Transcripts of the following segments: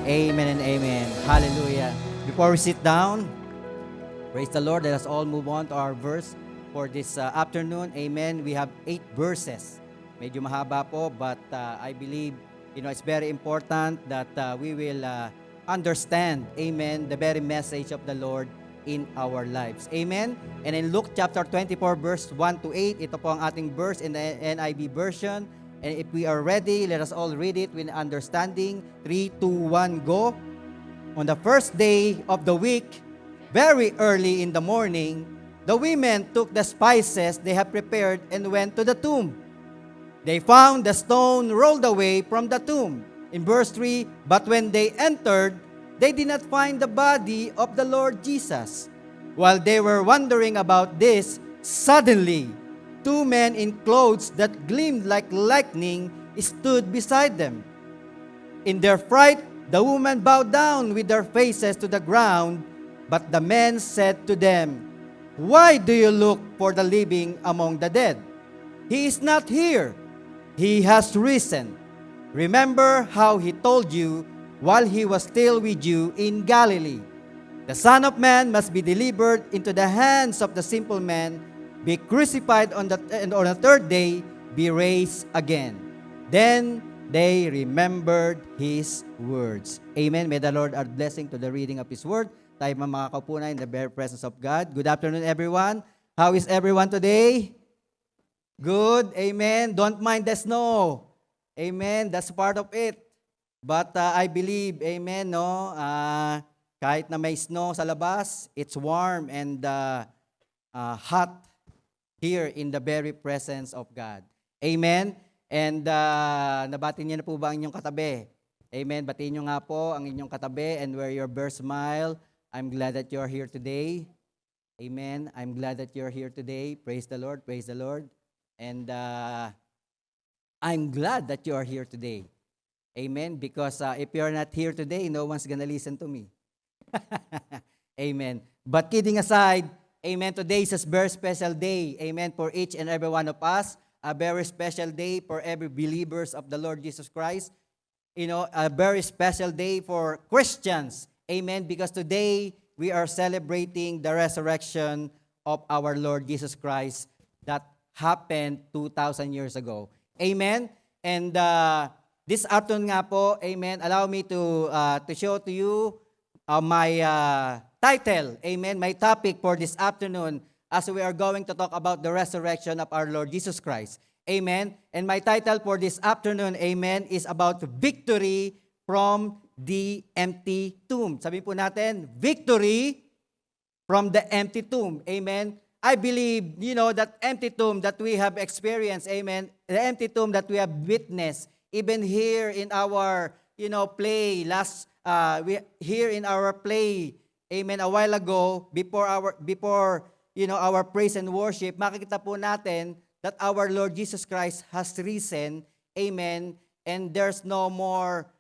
Amen and amen. Hallelujah. Before we sit down, praise the Lord. Let us all move on to our verse for this afternoon. Amen. We have 8 verses. Medyo mahaba po, but I believe, it's very important that we will understand, amen, the very message of the Lord in our lives. Amen. And in Luke chapter 24, verse 1 to 8, ito po ang ating verse in the NIV version. And if we are ready, let us all read it with understanding. 3, 2, 1, go. On the first day of the week, very early in the morning, the women took the spices they had prepared and went to the tomb. They found the stone rolled away from the tomb. In verse 3, but when they entered, they did not find the body of the Lord Jesus. While they were wondering about this, suddenly, 2 men in clothes that gleamed like lightning stood beside them. In their fright, the women bowed down with their faces to the ground, but the men said to them, "Why do you look for the living among the dead? He is not here. He has risen. Remember how he told you while he was still with you in Galilee. The Son of Man must be delivered into the hands of the simple men, be crucified and on the third day, be raised again." Then they remembered His words. Amen. May the Lord add blessing to the reading of His word. Tayo makakaupo na in the very presence of God. Good afternoon, everyone. How is everyone today? Good. Amen. Don't mind the snow. Amen. That's part of it. But I believe, amen, no? Kahit na may snow sa labas, it's warm and hot here in the very presence of God. Amen? And nabati niyo na po ba ang inyong katabi? Amen? Batiin niyo nga po ang inyong katabi and wear your best smile. I'm glad that you're here today. Amen? I'm glad that you're here today. Praise the Lord. Praise the Lord. And I'm glad that you are here today. Amen? Because if you're not here today, no one's gonna listen to me. Amen. But kidding aside, amen, today is a very special day. Amen, for each and every one of us. A very special day for every believers of the Lord Jesus Christ. A very special day for Christians. Amen, because today we are celebrating the resurrection of our Lord Jesus Christ that happened 2,000 years ago. Amen. And this afternoon nga po, amen, allow me to show to you my title, amen, my topic for this afternoon as we are going to talk about the resurrection of our Lord Jesus Christ. Amen. And my title for this afternoon, amen, is about victory from the empty tomb. Sabihin po natin, victory from the empty tomb. Amen. I believe, that empty tomb that we have experienced, amen, the empty tomb that we have witnessed, even here in our, play, here in our play, amen, a while ago, before our praise and worship, makikita po natin that our Lord Jesus Christ has risen, amen, and there's no more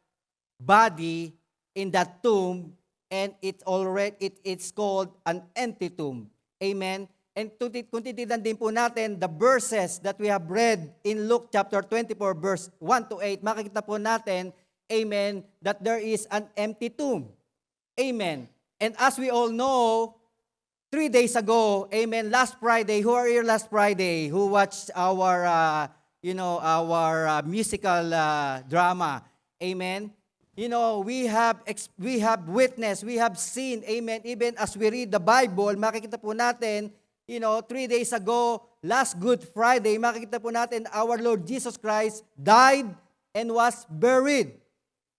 body in that tomb, and it's called an empty tomb, amen. And kung titinan din po natin the verses that we have read in Luke chapter 24, verse 1 to 8, makikita po natin, amen, that there is an empty tomb. Amen. And as we all know, 3 days ago, amen, last Friday, who are here last Friday? Who watched our, musical drama? Amen. We have witnessed, we have seen, amen, even as we read the Bible, makikita po natin, 3 days ago, last Good Friday, makikita po natin our Lord Jesus Christ died and was buried.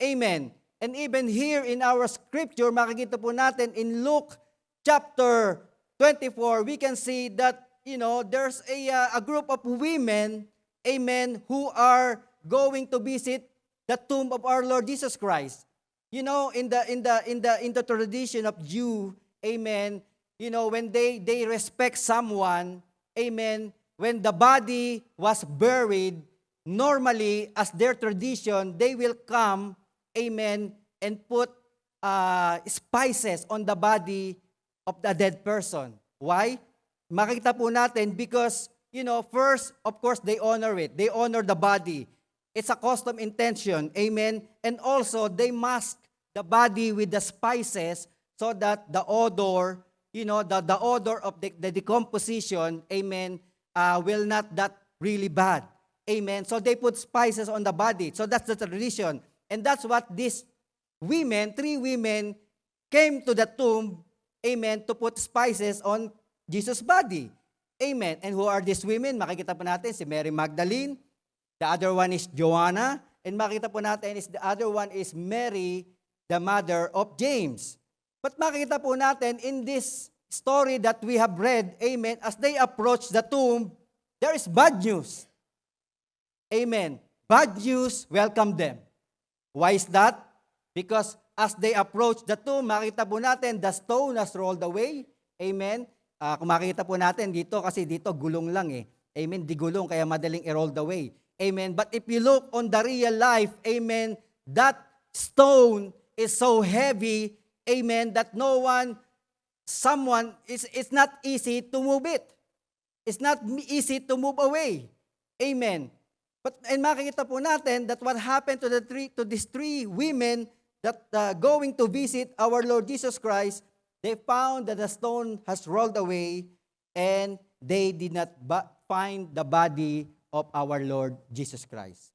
Amen. And even here in our scripture, makikita po natin in Luke chapter 24, we can see that, there's a group of women, amen, who are going to visit the tomb of our Lord Jesus Christ. In the tradition of Jew, amen, when they respect someone, amen, when the body was buried, normally, as their tradition, they will come, amen, and put spices on the body of the dead person. Why? Makikita po natin because, first, of course, they honor it. They honor the body. It's a custom intention, amen, and also they must the body with the spices so that the odor, the odor of the decomposition, amen, will not that really bad. Amen. So they put spices on the body. So that's the tradition. And that's what these women, 3 women, came to the tomb, amen, to put spices on Jesus' body. Amen. And who are these women? Makikita po natin si Mary Magdalene, the other one is Joanna, and makikita po natin is the other one is Mary, the mother of James. But makikita po natin in this story that we have read, amen, as they approach the tomb, there is bad news. Amen. Bad news, welcome them. Why is that? Because as they approach the tomb, makita po natin, the stone has rolled away. Amen. Kung makita po natin dito, kasi dito gulong lang eh. Amen. Di gulong, kaya madaling i-rolled away. Amen. But if you look on the real life, amen, that stone is so heavy, amen, that it's not easy to move it. It's not easy to move away. Amen. And makikita po natin that what happened to these 3 women that going to visit our Lord Jesus Christ, they found that the stone has rolled away and they did not find the body of our Lord Jesus Christ.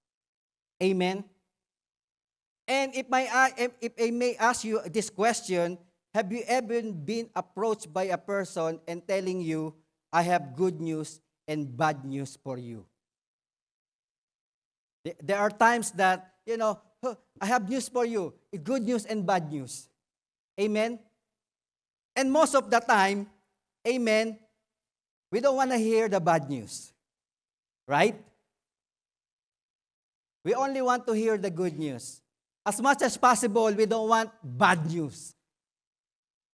Amen. And if I may ask you this question, have you ever been approached by a person and telling you, I have good news and bad news for you? There are times that, I have news for you, good news and bad news. Amen? And most of the time, amen, we don't want to hear the bad news. Right? We only want to hear the good news. As much as possible, we don't want bad news.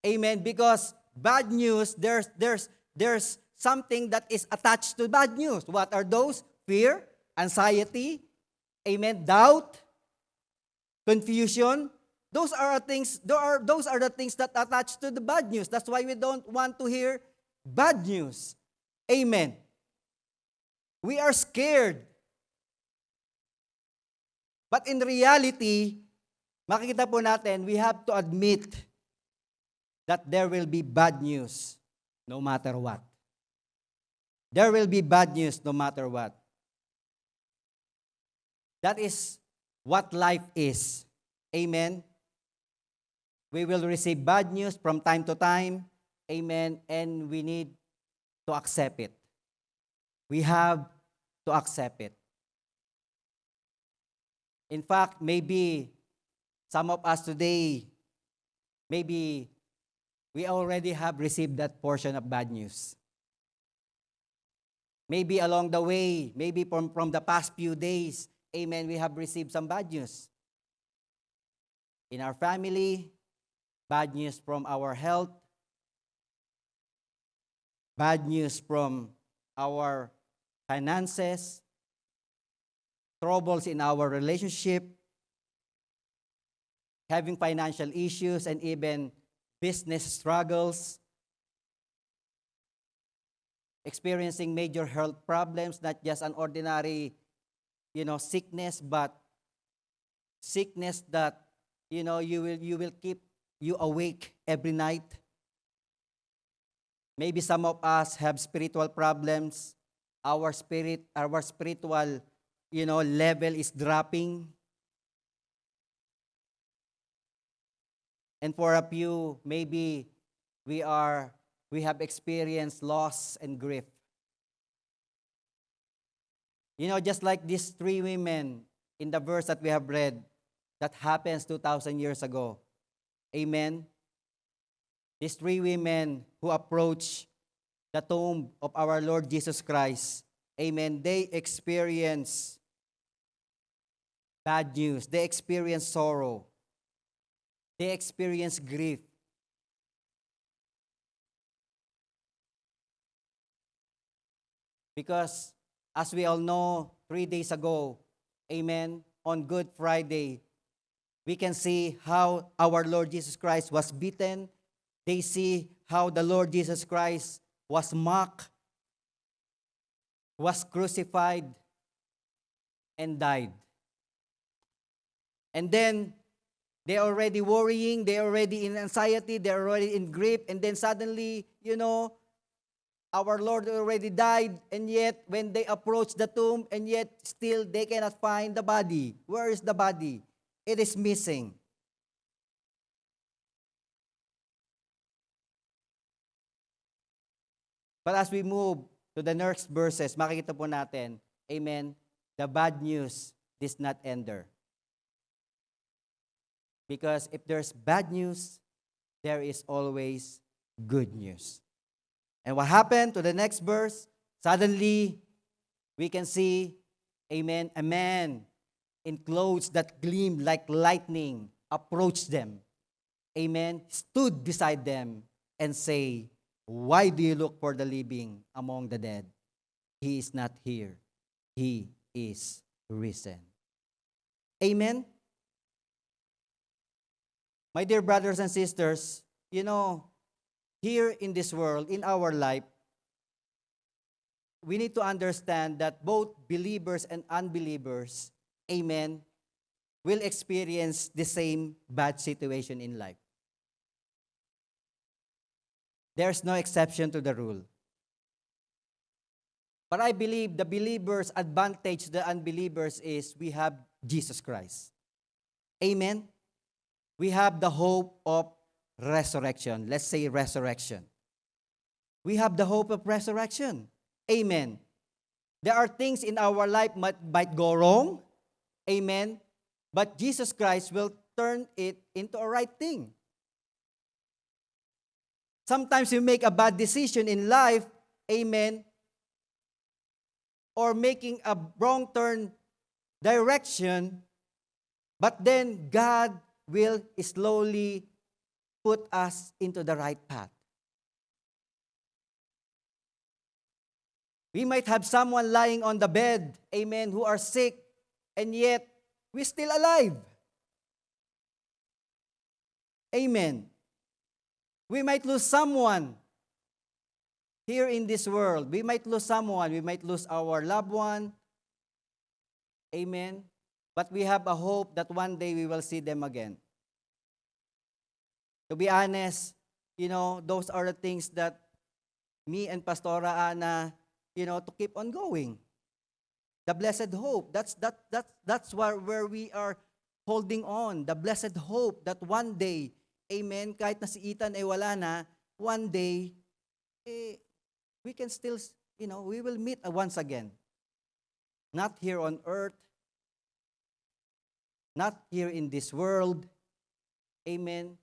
Amen? Because bad news, there's something that is attached to bad news. What are those? Fear, anxiety, amen, doubt, confusion. Those are the things that attach to the bad news. That's why we don't want to hear bad news. Amen. We are scared. But in reality, makikita po natin, we have to admit that there will be bad news no matter what. There will be bad news no matter what. That is what life is. Amen. We will receive bad news from time to time. Amen. And we need to accept it. We have to accept it. In fact, maybe some of us today, maybe we already have received that portion of bad news. Maybe along the way, maybe from the past few days, amen, we have received some bad news. In our family, bad news from our health, bad news from our finances, troubles in our relationship, having financial issues, and even business struggles, experiencing major health problems, not just an ordinary, sickness, but sickness that, you will keep you awake every night. Maybe some of us have spiritual problems. Our spiritual, level is dropping. And for a few, maybe we have experienced loss and grief. Just like these 3 women in the verse that we have read, that happens 2,000 years ago. Amen. These 3 women who approach the tomb of our Lord Jesus Christ, amen, they experience bad news. They experience sorrow. They experience grief. Because as we all know, 3 days ago, amen, on Good Friday, we can see how our Lord Jesus Christ was beaten. They see how the Lord Jesus Christ was mocked, was crucified, and died. And then They're already worrying, they're already in anxiety, they're already in grief, and then suddenly, our Lord already died, and yet when they approach the tomb, and yet still they cannot find the body. Where is the body? It is missing. But as we move to the next verses, makikita po natin, amen, the bad news does not end there. Because if there's bad news, there is always good news. And what happened to the next verse? Suddenly, we can see, amen, a man in clothes that gleamed like lightning approached them. Amen, stood beside them and say, "Why do you look for the living among the dead? He is not here. He is risen." Amen? My dear brothers and sisters, here in this world, in our life, we need to understand that both believers and unbelievers, amen, will experience the same bad situation in life. There's no exception to the rule. But I believe the believers' advantage to the unbelievers is we have Jesus Christ. Amen? We have the hope of resurrection. Let's say resurrection. We have the hope of resurrection. Amen. There are things in our life might go wrong. Amen. But Jesus Christ will turn it into a right thing. Sometimes we make a bad decision in life. Amen. Or making a wrong turn direction. But then God will slowly put us into the right path. We might have someone lying on the bed, amen, who are sick, and yet we're still alive. Amen. We might lose someone here in this world. We might lose someone. We might lose our loved one. Amen. But we have a hope that one day we will see them again. To be honest, those are the things that me and Pastora Ana, to keep on going. The blessed hope. That's where we are holding on. The blessed hope that one day, amen, kahit na si Ethan ay wala na, one day, we can still, we will meet once again. Not here on earth, not here in this world, amen,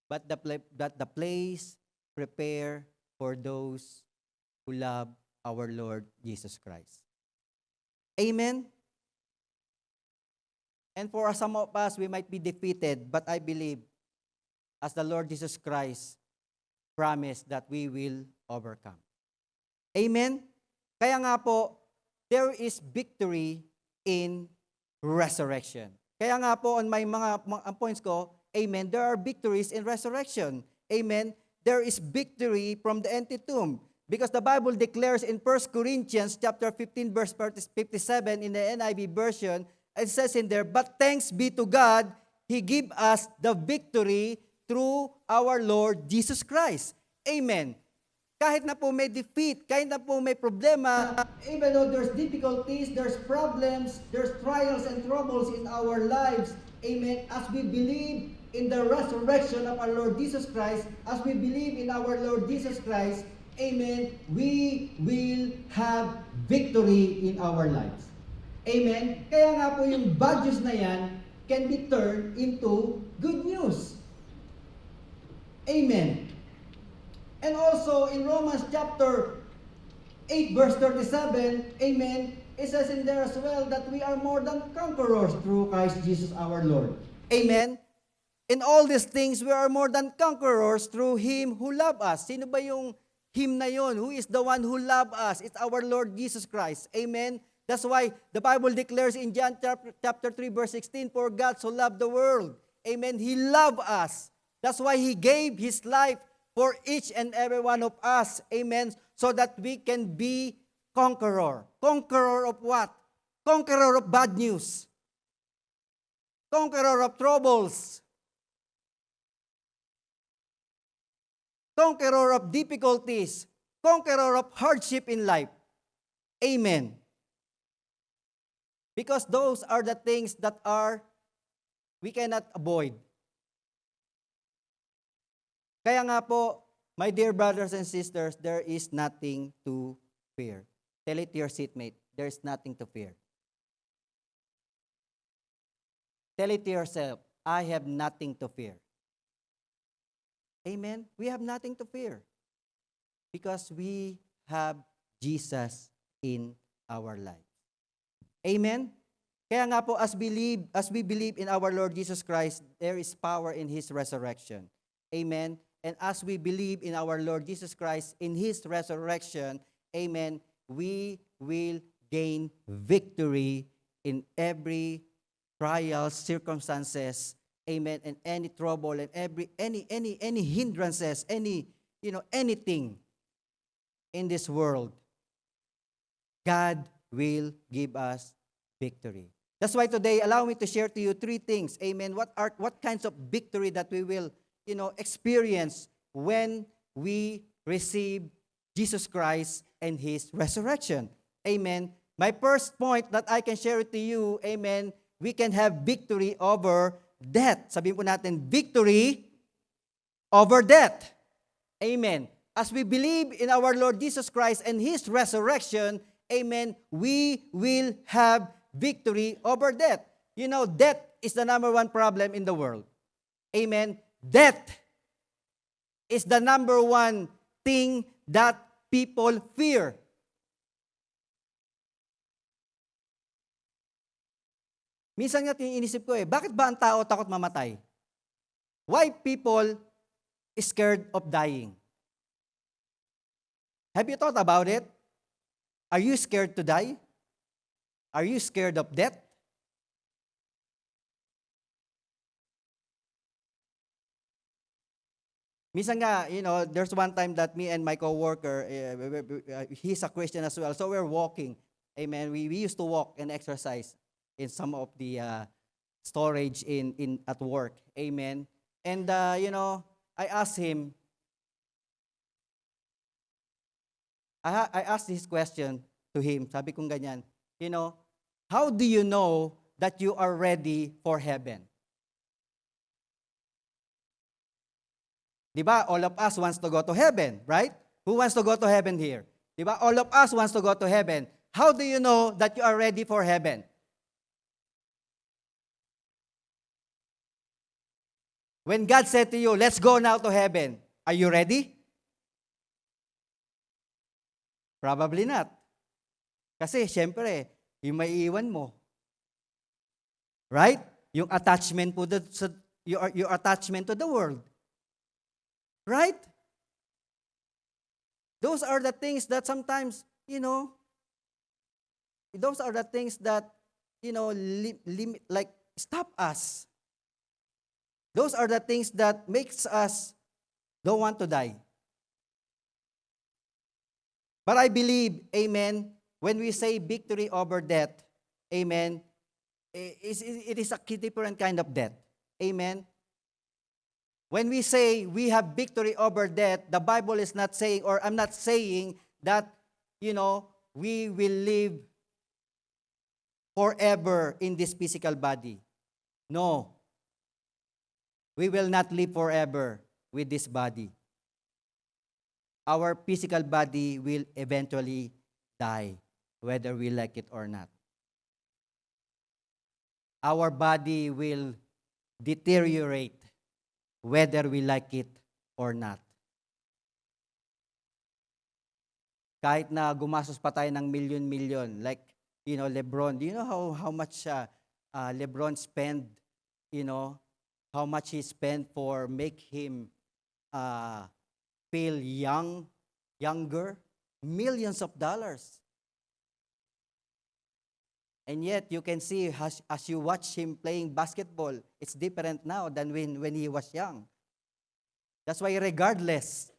but the place prepare for those who love our Lord Jesus Christ. Amen? And for some of us, we might be defeated, but I believe, as the Lord Jesus Christ promised, that we will overcome. Amen? Kaya nga po, there is victory in resurrection. Kaya nga po, on my mga points ko, amen, there are victories in resurrection. Amen? There is victory from the empty tomb. Because the Bible declares in 1 Corinthians chapter 15, verse 57 in the NIV version, it says in there, "But thanks be to God, He give us the victory through our Lord Jesus Christ." Amen. Kahit na po may defeat, kahit na po may problema, even though there's difficulties, there's problems, there's trials and troubles in our lives, amen, as we believe in the resurrection of our Lord Jesus Christ, as we believe in our Lord Jesus Christ, amen, we will have victory in our lives. Amen? Kaya nga po yung bad news na yan can be turned into good news. Amen. And also in Romans chapter 8 verse 37, amen, it says in there as well that we are more than conquerors through Christ Jesus our Lord. Amen. In all these things, we are more than conquerors through Him who loved us. Sino ba yung Him na yon? Who is the one who loved us? It's our Lord Jesus Christ. Amen. That's why the Bible declares in John chapter 3 verse 16, "For God so loved the world." Amen. He loved us. That's why He gave His life for each and every one of us. Amen. So that we can be conqueror. Conqueror of what? Conqueror of bad news. Conqueror of troubles. conqueror of difficulties, conqueror of hardship in life. Amen. Because those are the things that we cannot avoid. Kaya nga po, my dear brothers and sisters, there is nothing to fear. Tell it to your seatmate, there is nothing to fear. Tell it to yourself, I have nothing to fear. Amen? We have nothing to fear. Because we have Jesus in our life. Amen? Kaya nga po, as we believe in our Lord Jesus Christ, there is power in His resurrection. Amen? And as we believe in our Lord Jesus Christ, in His resurrection, amen, we will gain victory in every trials, circumstances, amen, and any trouble and any hindrances, anything in this world, God will give us victory. That's why today, allow me to share to you 3 things. Amen. What kinds of victory that we will, experience when we receive Jesus Christ and His resurrection. Amen. My first point that I can share it to you, amen, we can have victory over death. Sabihin po natin, victory over death. Amen. As we believe in our Lord Jesus Christ and His resurrection, amen, we will have victory over death. Death is the number 1 problem in the world. Amen. Death is the number 1 thing that people fear. Minsan nga inisip ko bakit ba ang tao takot mamatay? Why people is scared of dying? Have you thought about it? Are you scared to die? Are you scared of death? Minsan nga, there's one time that me and my coworker, he's a Christian as well, so we're walking. Amen. We used to walk and exercise in some of the storage in at work. Amen. And I asked him, I asked this question to him. Sabi kong ganyan, how do you know that you are ready for heaven? Diba? All of us wants to go to heaven, right? Who wants to go to heaven here? Diba? All of us wants to go to heaven. How do you know that you are ready for heaven? When God said to you, let's go now to heaven, are you ready? Probably not. Kasi, syempre, yung maiiwan mo. Right? Yung attachment po, your attachment to the world. Right? Those are the things that sometimes, those are the things that, limit, like, stop us. Those are the things that makes us don't want to die. But I believe, amen, when we say victory over death, amen, it is a different kind of death. Amen. When we say we have victory over death, the Bible is not saying, or I'm not saying that, we will live forever in this physical body. No. We will not live forever with this body. Our physical body will eventually die, whether we like it or not. Our body will deteriorate, whether we like it or not. Kahit na gumastos pa tayo ng milyon-milyon, like, Lebron, do you know how much Lebron spend, how much he spent for make him feel younger? Millions of dollars. And yet, you can see as you watch him playing basketball, it's different now than when he was young. That's why regardless,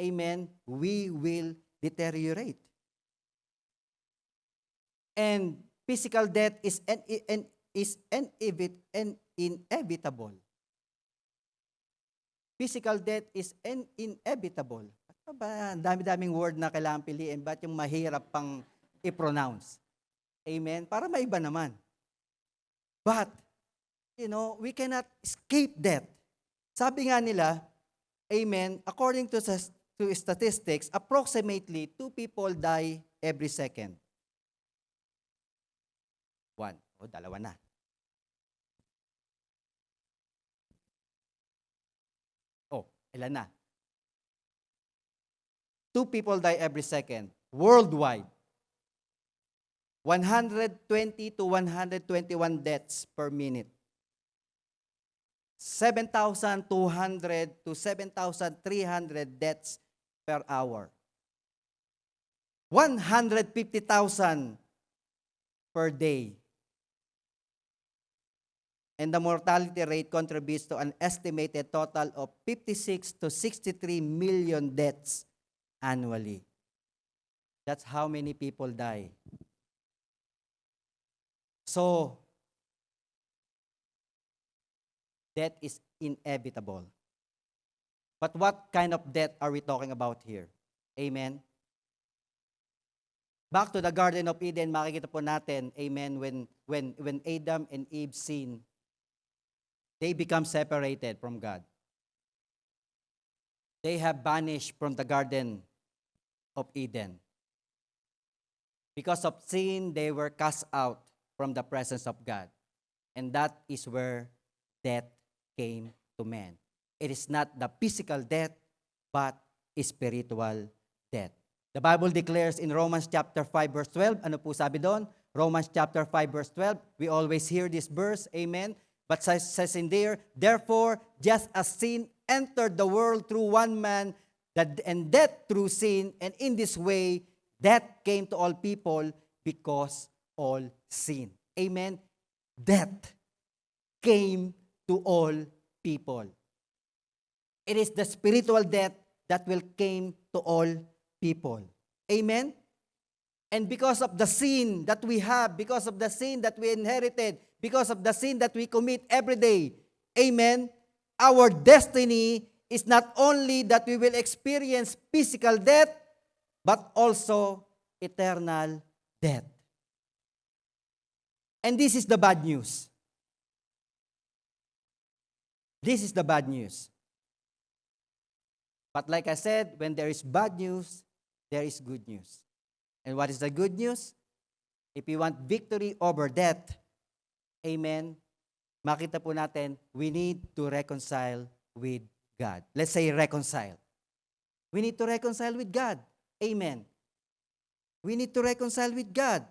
amen, we will deteriorate. And physical death is inevitable. physical death is inevitable. Ano ba? Ang dami-daming word na kailangan piliin. Ba't yung mahirap pang i-pronounce? Amen? Para maiba naman. But, we cannot escape death. Sabi nga nila, amen, according to statistics, approximately 2 people die every second. 1. O, dalawa na. Oh, ilan na? 2 people die every second. Worldwide. 120 to 121 deaths per minute. 7,200 to 7,300 deaths per hour. 150,000 per day. And the mortality rate contributes to an estimated total of 56 to 63 million deaths annually. That's how many people die. So, death is inevitable. But what kind of death are we talking about here? Amen? Back to the Garden of Eden, makikita po natin, amen, when Adam and Eve sinned, they become separated from God. They have vanished from the Garden of Eden. Because of sin, they were cast out from the presence of God. And that is where death came to man. It is not the physical death, but spiritual death. The Bible declares in Romans chapter 5 verse 12, ano po sabi doon? Romans chapter 5 verse 12, we always hear this verse, amen? But says in there, therefore, just as sin entered the world through one man, and death through sin, and in this way, death came to all people because all sin. Amen? Death came to all people. It is the spiritual death that will came to all people. Amen? And because of the sin that we have, because of the sin that we inherited, because of the sin that we commit every day, amen, our destiny is not only that we will experience physical death, but also eternal death. And this is the bad news. This is the bad news. But like I said, when there is bad news, there is good news. And what is the good news? If we want victory over death, amen, makita po natin, we need to reconcile with God. Let's say reconcile. We need to reconcile with God. Amen. We need to reconcile with God.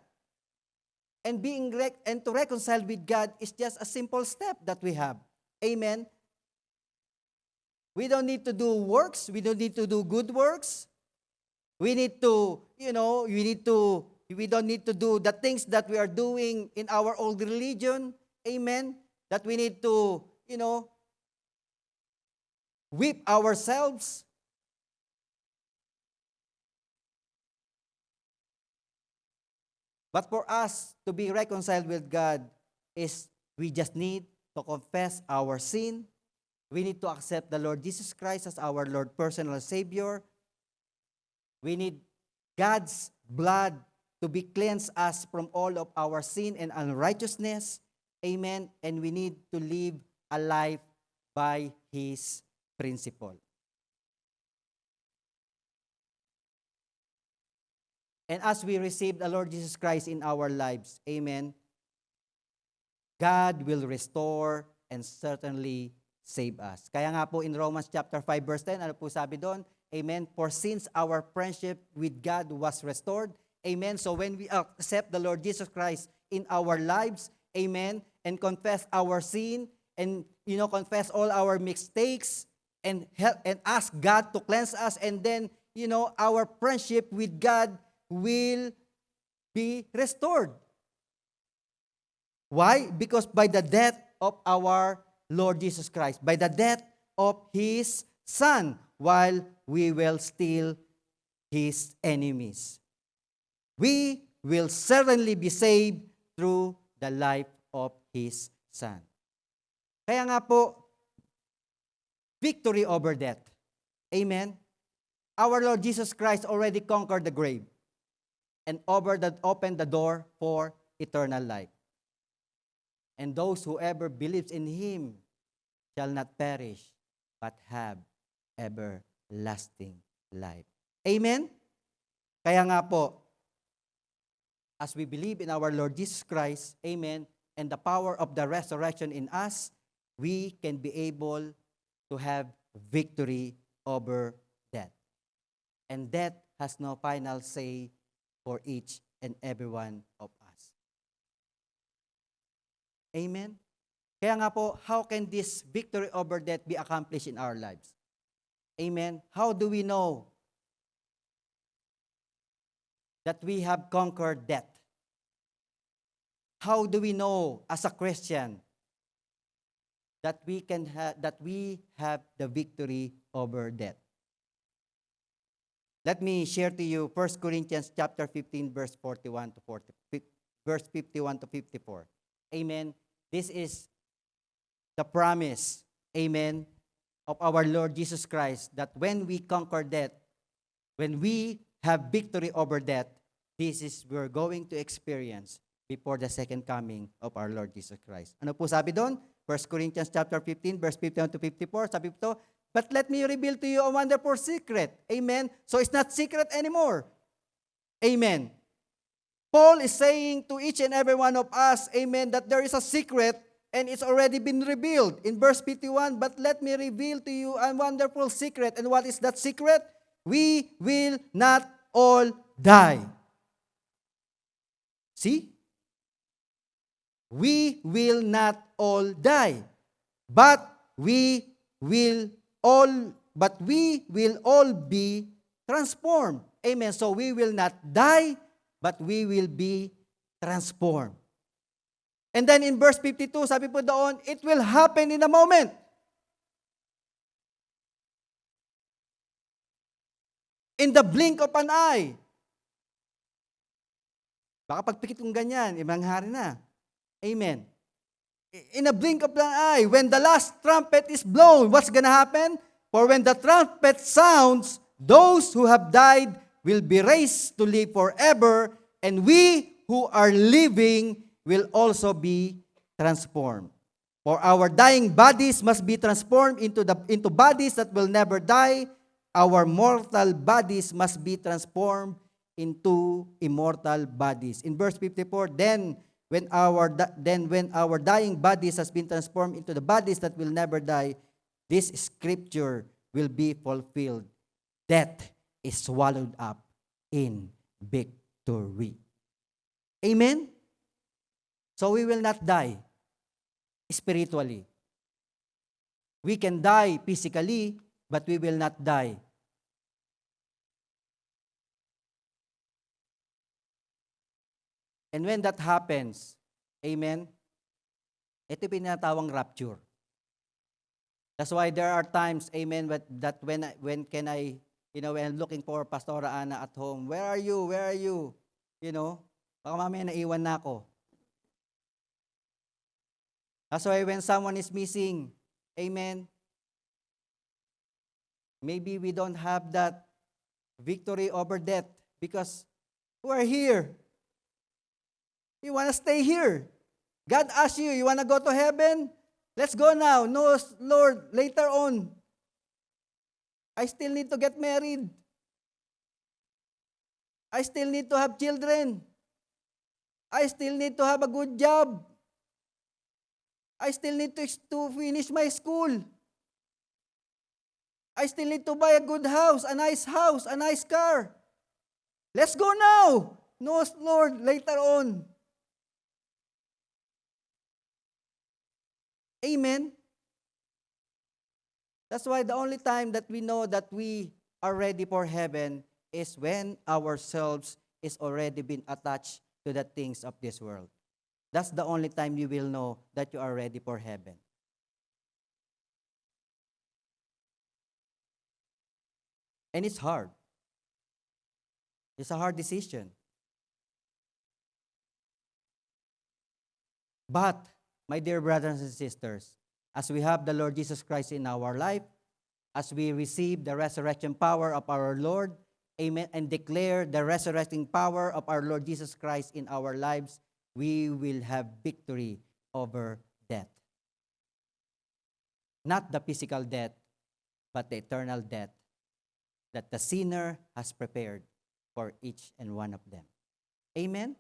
And to reconcile with God is just a simple step that we have. Amen. We don't need to do works. We don't need to do good works. We need to, we don't need to do the things that we are doing in our old religion. Amen. That we need to, whip ourselves. But for us to be reconciled with God is we just need to confess our sin. We need to accept the Lord Jesus Christ as our Lord, personal Savior. We need God's blood to be cleanse us from all of our sin and unrighteousness. Amen. And we need to live a life by His principle. And as we receive the Lord Jesus Christ in our lives, amen, God will restore and certainly save us. Kaya nga po in Romans chapter 5 verse 10, ano po sabi doon? Amen. For since our friendship with God was restored, amen. So when we accept the Lord Jesus Christ in our lives, amen, and confess our sin, and confess all our mistakes, and ask God to cleanse us, and then our friendship with God will be restored. Why? Because by the death of our Lord Jesus Christ, by the death of His Son, while we were still His enemies. We will certainly be saved through the life of His Son. Kaya nga po, victory over death. Amen? Our Lord Jesus Christ already conquered the grave and opened the door for eternal life. And those who ever believes in Him shall not perish, but have everlasting life. Amen? Kaya nga po, as we believe in our Lord Jesus Christ, amen, and the power of the resurrection in us, we can be able to have victory over death. And death has no final say for each and every one of us. Amen? Kaya nga po, how can this victory over death be accomplished in our lives? Amen? How do we know that we have conquered death? How do we know as a Christian that we have the victory over death? Let me share to you 1 Corinthians chapter 15 verse 41 to 40, verse 51 to 54. Amen. This is the promise, amen, of our Lord Jesus Christ, that when we conquer death, when we have victory over death, this is we're going to experience before the second coming of our Lord Jesus Christ. Ano po sabi doon? 1 Corinthians chapter 15, verse 51 to 54, sabi po, but let me reveal to you a wonderful secret. Amen? So it's not secret anymore. Amen. Paul is saying to each and every one of us, amen, that there is a secret and it's already been revealed. In verse 51, but let me reveal to you a wonderful secret. And what is that secret? We will not all die. See? We will not all die, but we will all be transformed. Amen. So we will not die, but we will be transformed. And then in verse 52, sabi po doon, it will happen in a moment. In the blink of an eye. Baka pagpikit kong ganyan, ibang hari na. Amen. In a blink of an eye, when the last trumpet is blown, what's gonna happen? For when the trumpet sounds, those who have died will be raised to live forever, and we who are living will also be transformed. For our dying bodies must be transformed into bodies that will never die. Our mortal bodies must be transformed into immortal bodies. In verse 54, then when our dying bodies has been transformed into the bodies that will never die, this scripture will be fulfilled. Death is swallowed up in victory. Amen? So we will not die spiritually. We can die physically, but we will not die. And when that happens, amen, ito pinatawang rapture. That's why there are times, amen, when I'm looking for Pastora Ana at home, where are you? Where are you? You know, baka mamaya naiwan na ako. That's why when someone is missing, amen, maybe we don't have that victory over death because we're here. You want to stay here. God asks you, you want to go to heaven? Let's go now. No, Lord, later on. I still need to get married. I still need to have children. I still need to have a good job. I still need to finish my school. I still need to buy a good house, a nice car. Let's go now. No, Lord, later on. Amen? That's why the only time that we know that we are ready for heaven is when ourselves is already been attached to the things of this world. That's the only time you will know that you are ready for heaven. And it's hard. It's a hard decision. But, my dear brothers and sisters, as we have the Lord Jesus Christ in our life, as we receive the resurrection power of our Lord, amen, and declare the resurrecting power of our Lord Jesus Christ in our lives, we will have victory over death. Not the physical death, but the eternal death that the sinner has prepared for each and one of them. Amen?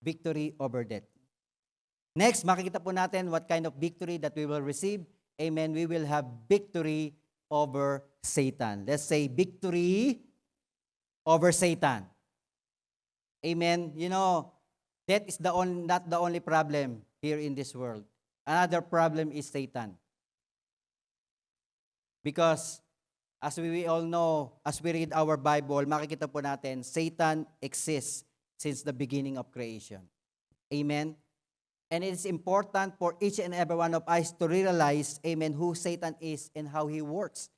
Victory over death. Next, makikita po natin what kind of victory that we will receive. Amen. We will have victory over Satan. Let's say victory over Satan. Amen. You know, death is not the only problem here in this world. Another problem is Satan. Because as we all know, as we read our Bible, makikita po natin, Satan exists since the beginning of creation. Amen. And it is important for each and every one of us to realize, amen, who Satan is and how he works.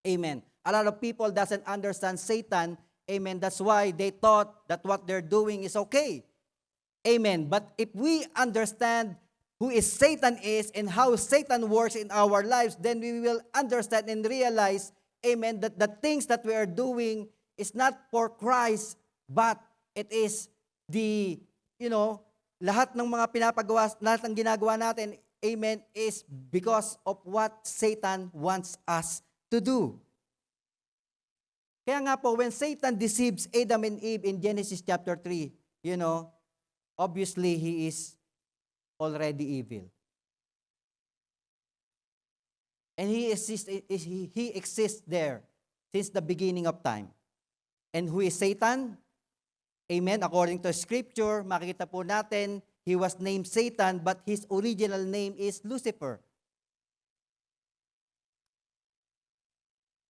Amen. A lot of people doesn't understand Satan. Amen. That's why they thought that what they're doing is okay. Amen. But if we understand who is Satan is and how Satan works in our lives, then we will understand and realize, amen, that the things that we are doing is not for Christ, but it is the, lahat ng mga pinapagawa, lahat ng ginagawa natin, amen, is because of what Satan wants us to do. Kaya nga po, when Satan deceives Adam and Eve in Genesis chapter 3, obviously he is already evil. And he exists there since the beginning of time. And who is Satan? Amen. According to Scripture, makikita po natin, he was named Satan, but his original name is Lucifer.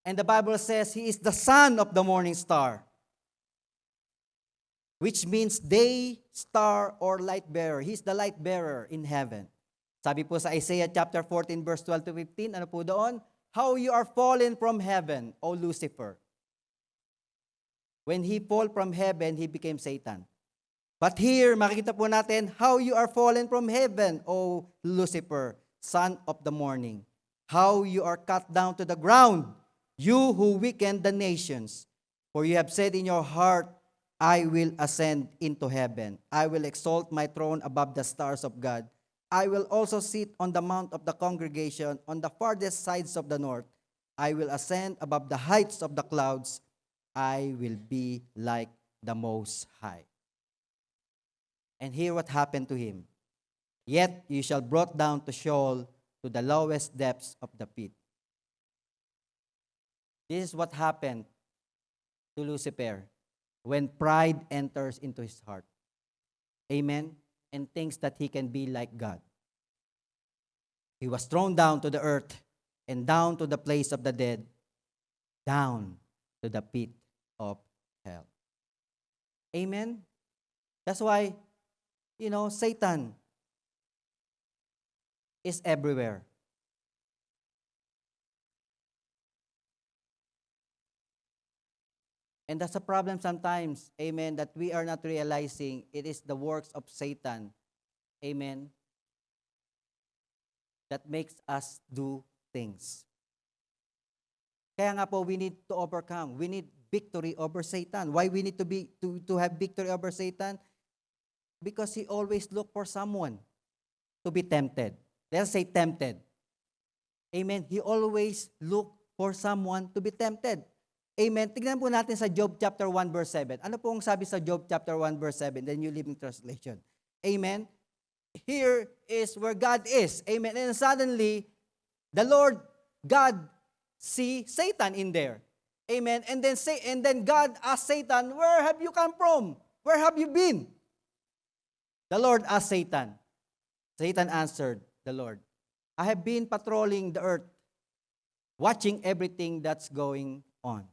And the Bible says he is the son of the morning star, which means day, star, or light bearer. He's the light bearer in heaven. Sabi po sa Isaiah chapter 14, verse 12 to 15, ano po doon? How you are fallen from heaven, O Lucifer. When he fall from heaven, he became Satan. But here, makikita po natin, how you are fallen from heaven, O Lucifer, son of the morning. How you are cut down to the ground, you who weaken the nations. For you have said in your heart, I will ascend into heaven. I will exalt my throne above the stars of God. I will also sit on the mount of the congregation on the farthest sides of the north. I will ascend above the heights of the clouds. I will be like the Most High. And hear what happened to him. Yet you shall brought down to Sheol, to the lowest depths of the pit. This is what happened to Lucifer when pride enters into his heart. Amen? And thinks that he can be like God. He was thrown down to the earth and down to the place of the dead, down to the pit of hell. Amen? That's why, Satan is everywhere. And that's a problem sometimes, amen, that we are not realizing it is the works of Satan, amen, that makes us do things. Kaya nga po, we need to overcome. We need victory over Satan. Why we need to have victory over Satan? Because he always look for someone to be tempted. Let's say tempted. Amen. He always look for someone to be tempted. Amen. Tignan po natin sa Job chapter 1 verse 7. Ano po ang sabi sa Job chapter 1 verse 7? The New Living Translation. Amen. Here is where God is. Amen. And suddenly, the Lord God see Satan in there. Amen. And then God asked Satan, where have you come from? Where have you been? The Lord asked Satan. Satan answered the Lord, I have been patrolling the earth, watching everything that's going on.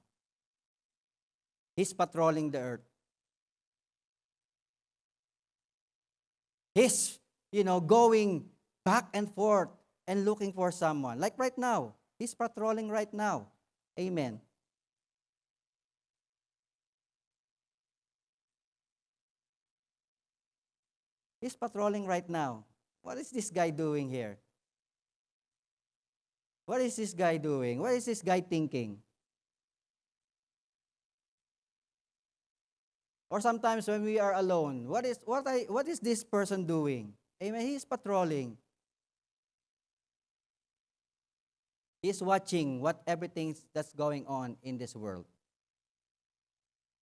He's patrolling the earth. He's, going back and forth and looking for someone. Like right now. He's patrolling right now. Amen. He's patrolling right now. What is this guy doing here? What is this guy doing? What is this guy thinking? Or sometimes when we are alone, what is this person doing? Amen. He is patrolling. He is watching what everything that's going on in this world.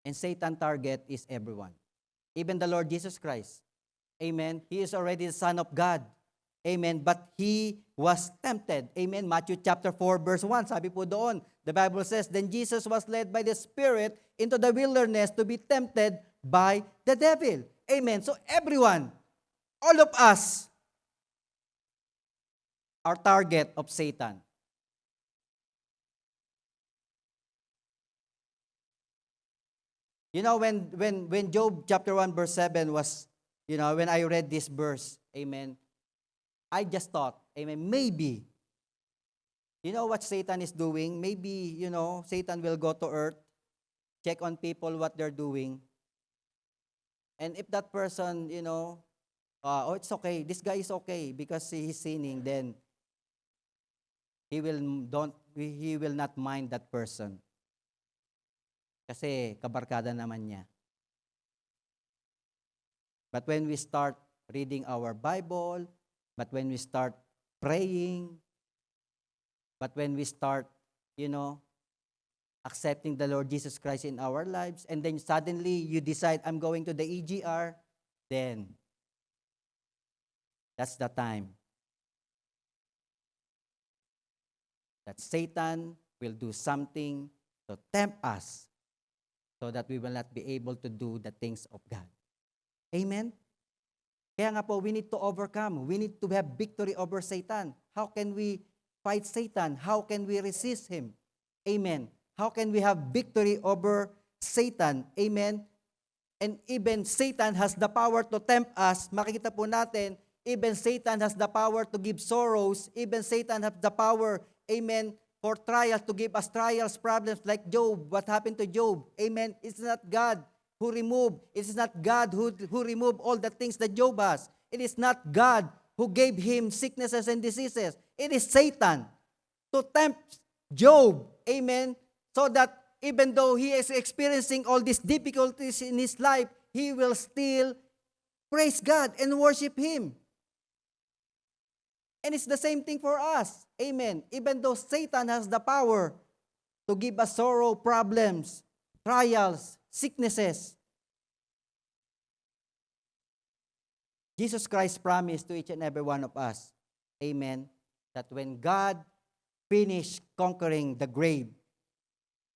And Satan's target is everyone. Even the Lord Jesus Christ. Amen. He is already the Son of God. Amen. But he was tempted. Amen. Matthew chapter 4 verse 1. Sabi po doon, the Bible says, then Jesus was led by the Spirit into the wilderness to be tempted by the devil. Amen. So everyone, all of us, are target of Satan. You know, when Job chapter 1 verse 7 was, when I read this verse, amen, I just thought, amen, maybe, you know what Satan is doing? Maybe, Satan will go to earth, check on people what they're doing. And if that person, it's okay, this guy is okay because he is sinning, then he will not mind that person. Kasi kabarkada naman niya. But when we start reading our Bible, but when we start praying, but when we start, accepting the Lord Jesus Christ in our lives, and then suddenly you decide, I'm going to the EGR, then that's the time that Satan will do something to tempt us so that we will not be able to do the things of God. Amen? Kaya nga po, we need to overcome. We need to have victory over Satan. How can we fight Satan? How can we resist him? Amen. How can we have victory over Satan? Amen. And even Satan has the power to tempt us. Makikita po natin, even Satan has the power to give sorrows. Even Satan has the power, amen, for trials, to give us trials, problems like Job. What happened to Job? Amen. It's not God who removed. It is not God who removed all the things that Job has. It is not God who gave him sicknesses and diseases. It is Satan to tempt Job. Amen. So that even though he is experiencing all these difficulties in his life, he will still praise God and worship him. And it's the same thing for us. Amen. Even though Satan has the power to give us sorrow, problems, trials, sicknesses, Jesus Christ promised to each and every one of us, amen, that when God finished conquering the grave,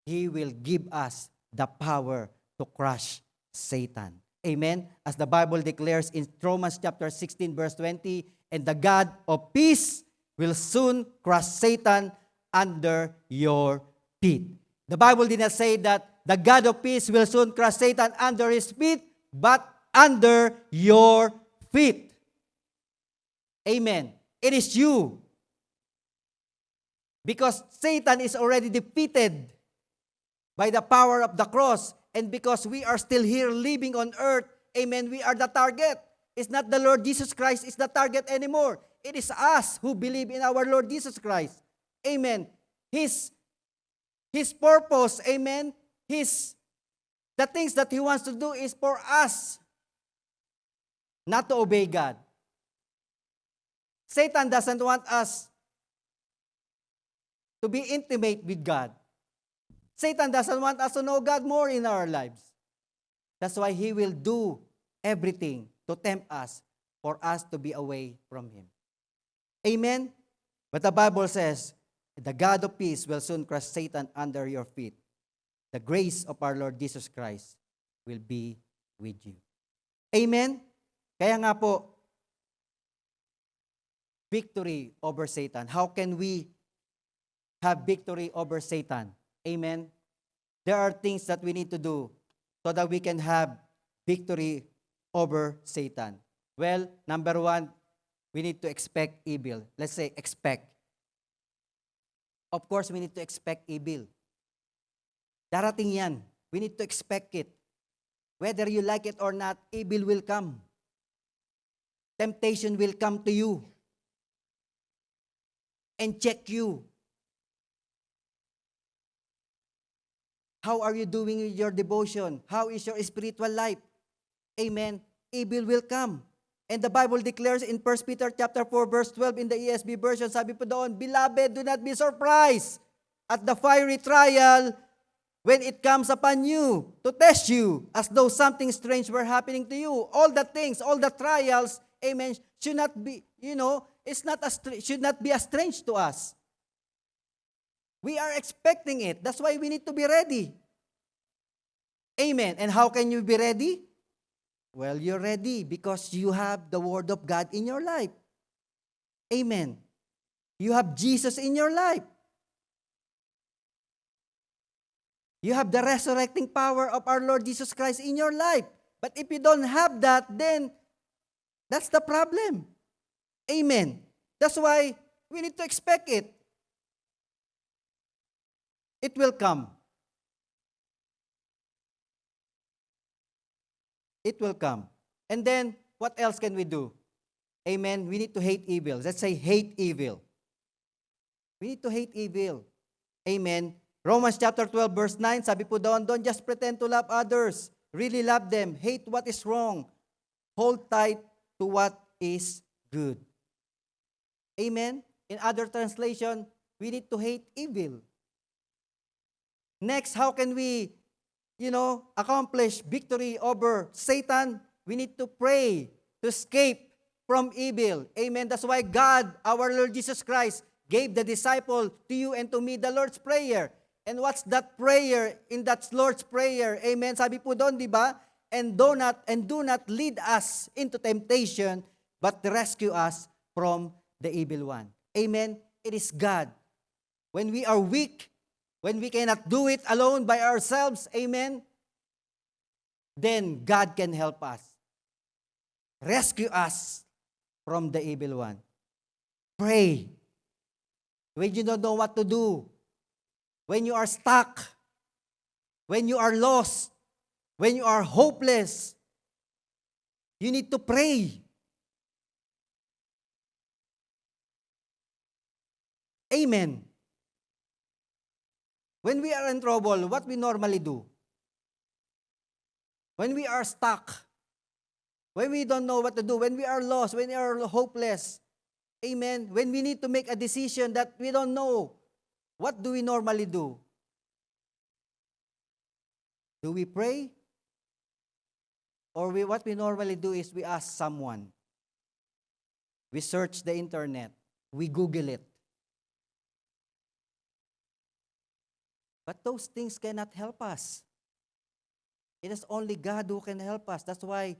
He will give us the power to crush Satan. Amen. As the Bible declares in Romans chapter 16 verse 20, and the God of peace will soon crush Satan under your feet. The Bible did not say that the God of peace will soon crush Satan under his feet, but under your feet. Amen. It is you. Because Satan is already defeated by the power of the cross. And because we are still here living on earth, amen, we are the target. It's not the Lord Jesus Christ is the target anymore. It is us who believe in our Lord Jesus Christ. Amen. His purpose, amen, the things that He wants to do is for us, not to obey God. Satan doesn't want us to be intimate with God. Satan doesn't want us to know God more in our lives. That's why he will do everything to tempt us for us to be away from Him. Amen? But the Bible says, the God of peace will soon crush Satan under your feet. The grace of our Lord Jesus Christ will be with you. Amen? Kaya nga po, victory over Satan. How can we have victory over Satan? Amen? There are things that we need to do so that we can have victory over Satan. Well, number one, we need to expect evil. Let's say expect. Of course, we need to expect evil. Darating yan. We need to expect it. Whether you like it or not, evil will come. Temptation will come to you and check you How are you doing with your devotion? How is your spiritual life? Amen. Evil will come. And the Bible declares in 1 Peter chapter 4 verse 12 in the ESV version, sabi po doon, Beloved, do not be surprised at the fiery trial when it comes upon you to test you as though something strange were happening to you. All the things, all the trials, amen, should not be, should not be as strange to us. We are expecting it. That's why we need to be ready. Amen. And how can you be ready? Well, you're ready because you have the Word of God in your life. Amen. You have Jesus in your life. You have the resurrecting power of our Lord Jesus Christ in your life. But if you don't have that, then that's the problem. Amen. That's why we need to expect it. It will come. It will come. And then, what else can we do? Amen. We need to hate evil. Let's say hate evil. We need to hate evil. Amen. Romans chapter 12 verse 9, sabi po doon, don't just pretend to love others. Really love them. Hate what is wrong. Hold tight to what is good. Amen. In other translation, we need to hate evil. Next, how can we, accomplish victory over Satan? We need to pray to escape from evil. Amen. That's why God, our Lord Jesus Christ, gave the disciple to you and to me the Lord's Prayer. And what's that prayer in that Lord's Prayer? Amen. Sabi po doon, di ba? And do not lead us into temptation, but rescue us from the evil one. Amen. It is God. When we are weak, when we cannot do it alone by ourselves, amen, then God can help us. Rescue us from the evil one. Pray. When you don't know what to do, when you are stuck, when you are lost, when you are hopeless, you need to pray. Amen. When we are in trouble, what we normally do? When we are stuck, when we don't know what to do, when we are lost, when we are hopeless, amen, when we need to make a decision that we don't know, what do we normally do? Do we pray? Or what we normally do is we ask someone. We search the internet. We Google it. But those things cannot help us. It is only God who can help us. That's why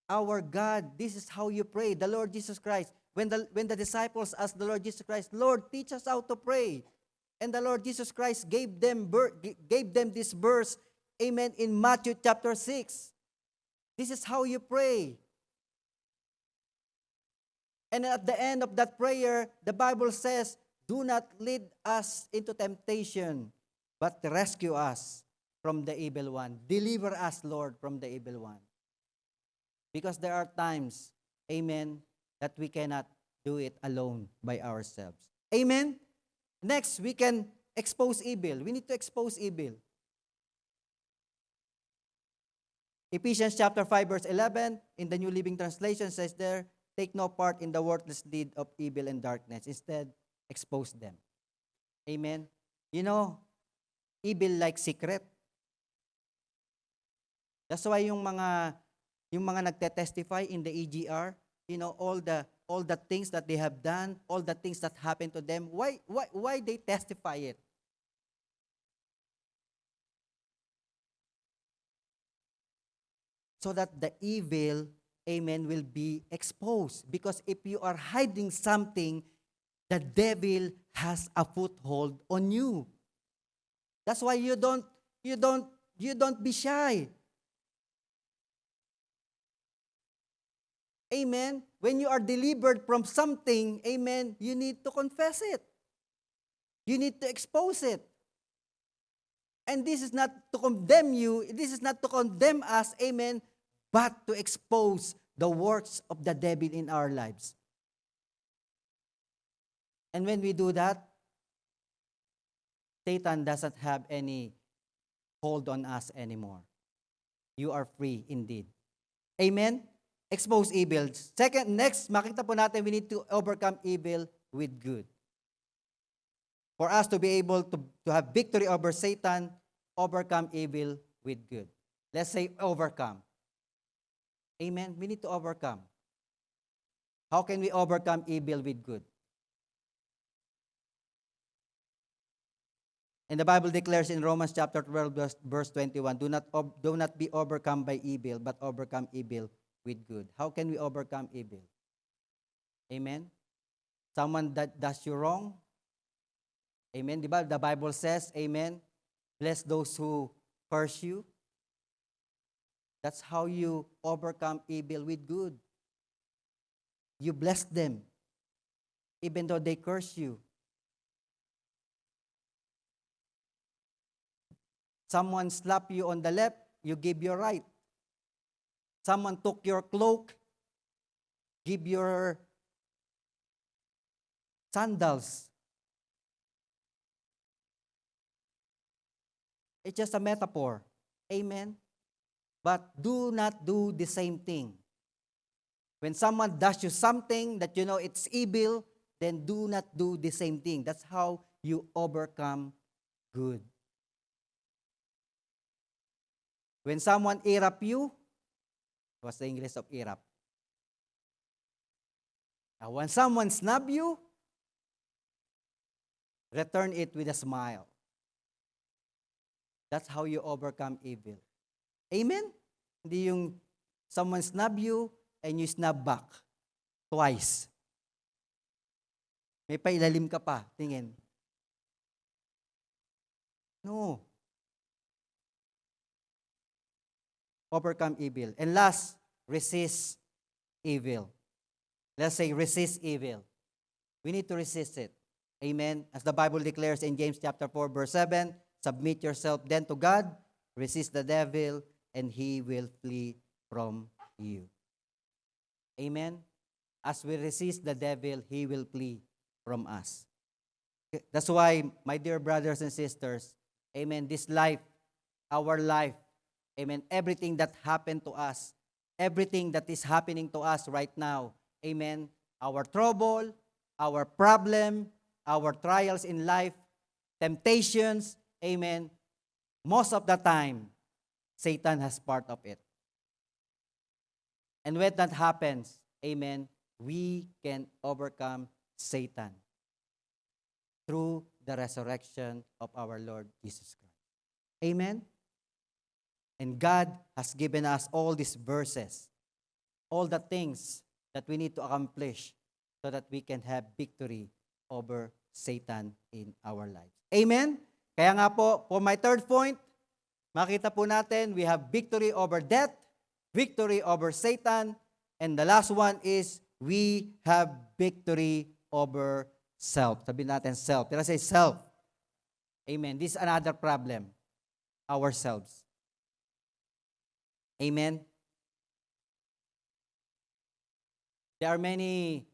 our God, this is how you pray. The Lord Jesus Christ, when the disciples asked the Lord Jesus Christ, Lord, teach us how to pray. And the Lord Jesus Christ gave them this verse, amen, in Matthew chapter 6. This is how you pray. And at the end of that prayer, the Bible says, do not lead us into temptation, but rescue us from the evil one. Deliver us, Lord, from the evil one. Because there are times, amen, that we cannot do it alone by ourselves. Amen? Next, we can expose evil. We need to expose evil. Ephesians chapter 5 verse 11 in the New Living Translation says there, take no part in the worthless deed of evil and darkness. Instead, expose them. Amen? Evil like secret. That's why yung mga nagte-testify in the EGR, all the things that they have done, all the things that happened to them, why they testify it? So that the evil, amen, will be exposed. Because if you are hiding something, the devil has a foothold on you. That's why you don't be shy. Amen. When you are delivered from something, amen, you need to confess it. You need to expose it. And this is not to condemn you, this is not to condemn us, amen, but to expose the works of the devil in our lives. And when we do that, Satan doesn't have any hold on us anymore. You are free indeed. Amen? Expose evil. Second, next, makita po natin we need to overcome evil with good. For us to be able to have victory over Satan, overcome evil with good. Let's say overcome. Amen? We need to overcome. How can we overcome evil with good? And the Bible declares in Romans chapter 12, verse 21, do not be overcome by evil, but overcome evil with good. How can we overcome evil? Amen? Someone that does you wrong. Amen? Diba? The Bible says, amen, bless those who curse you. That's how you overcome evil with good. You bless them, even though they curse you. Someone slapped you on the left, you give your right. Someone took your cloak, give your sandals. It's just a metaphor. Amen? But do not do the same thing. When someone does you something that you know it's evil, then do not do the same thing. That's how you overcome good. When someone irap you, what's the English of irap? Now, when someone snub you, return it with a smile. That's how you overcome evil. Amen? Hindi yung someone snub you and you snub back twice. May pailalim ka pa, tingin. No. Overcome evil. And last, resist evil. Let's say resist evil. We need to resist it. Amen. As the Bible declares in James chapter 4, verse 7, submit yourself then to God, resist the devil, and he will flee from you. Amen. As we resist the devil, he will flee from us. That's why, my dear brothers and sisters, amen, this life, our life, amen, everything that happened to us, everything that is happening to us right now, amen, our trouble, our problem, our trials in life, temptations, amen, most of the time, Satan has part of it. And when that happens, amen, we can overcome Satan through the resurrection of our Lord Jesus Christ. Amen? And God has given us all these verses, all the things that we need to accomplish so that we can have victory over Satan in our lives. Amen? Kaya nga po, for my third point, makita po natin, we have victory over death, victory over Satan, and the last one is, we have victory over self. Sabihin natin self. Tira say self. Amen. This is another problem. Ourselves. Amen. There are many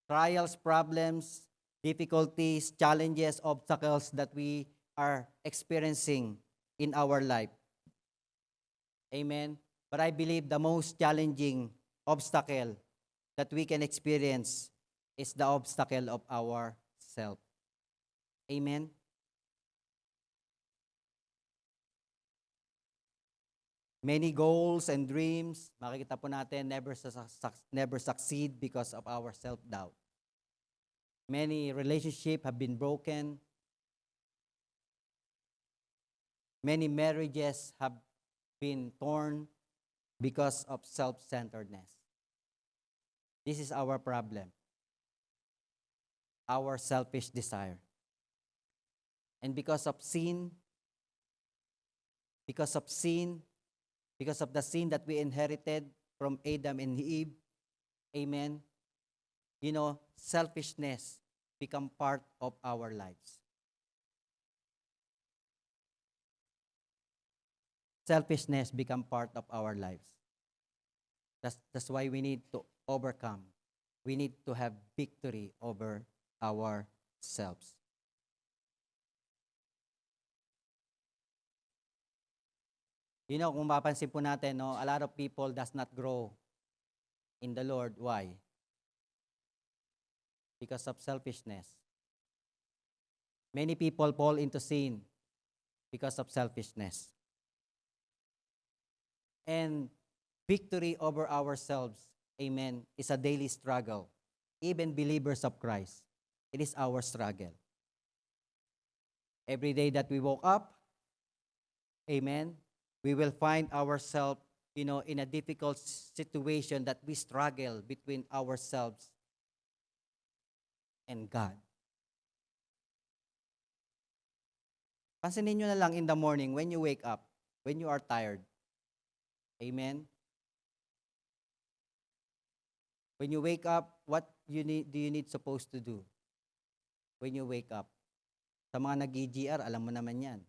trials, problems, difficulties, challenges, obstacles that we are experiencing in our life. Amen. But I believe the most challenging obstacle that we can experience is the obstacle of our self. Amen. Many goals and dreams, makikita po natin, never succeed because of our self-doubt. Many relationships have been broken. Many marriages have been torn because of self-centeredness. This is our problem. Our selfish desire. And because of the sin that we inherited from Adam and Eve, amen, selfishness become part of our lives. Selfishness become part of our lives. That's why we need to overcome. We need to have victory over ourselves. Kung mapansin po natin, no, a lot of people does not grow in the Lord. Why? Because of selfishness. Many people fall into sin because of selfishness. And victory over ourselves, amen, is a daily struggle. Even believers of Christ, it is our struggle. Every day that we woke up, amen, we will find ourselves, in a difficult situation that we struggle between ourselves and God. Pansinin nyo na lang in the morning when you wake up, when you are tired. Amen? When you wake up, what do you need supposed to do? When you wake up. Sa mga nag-EGR, alam mo naman yan.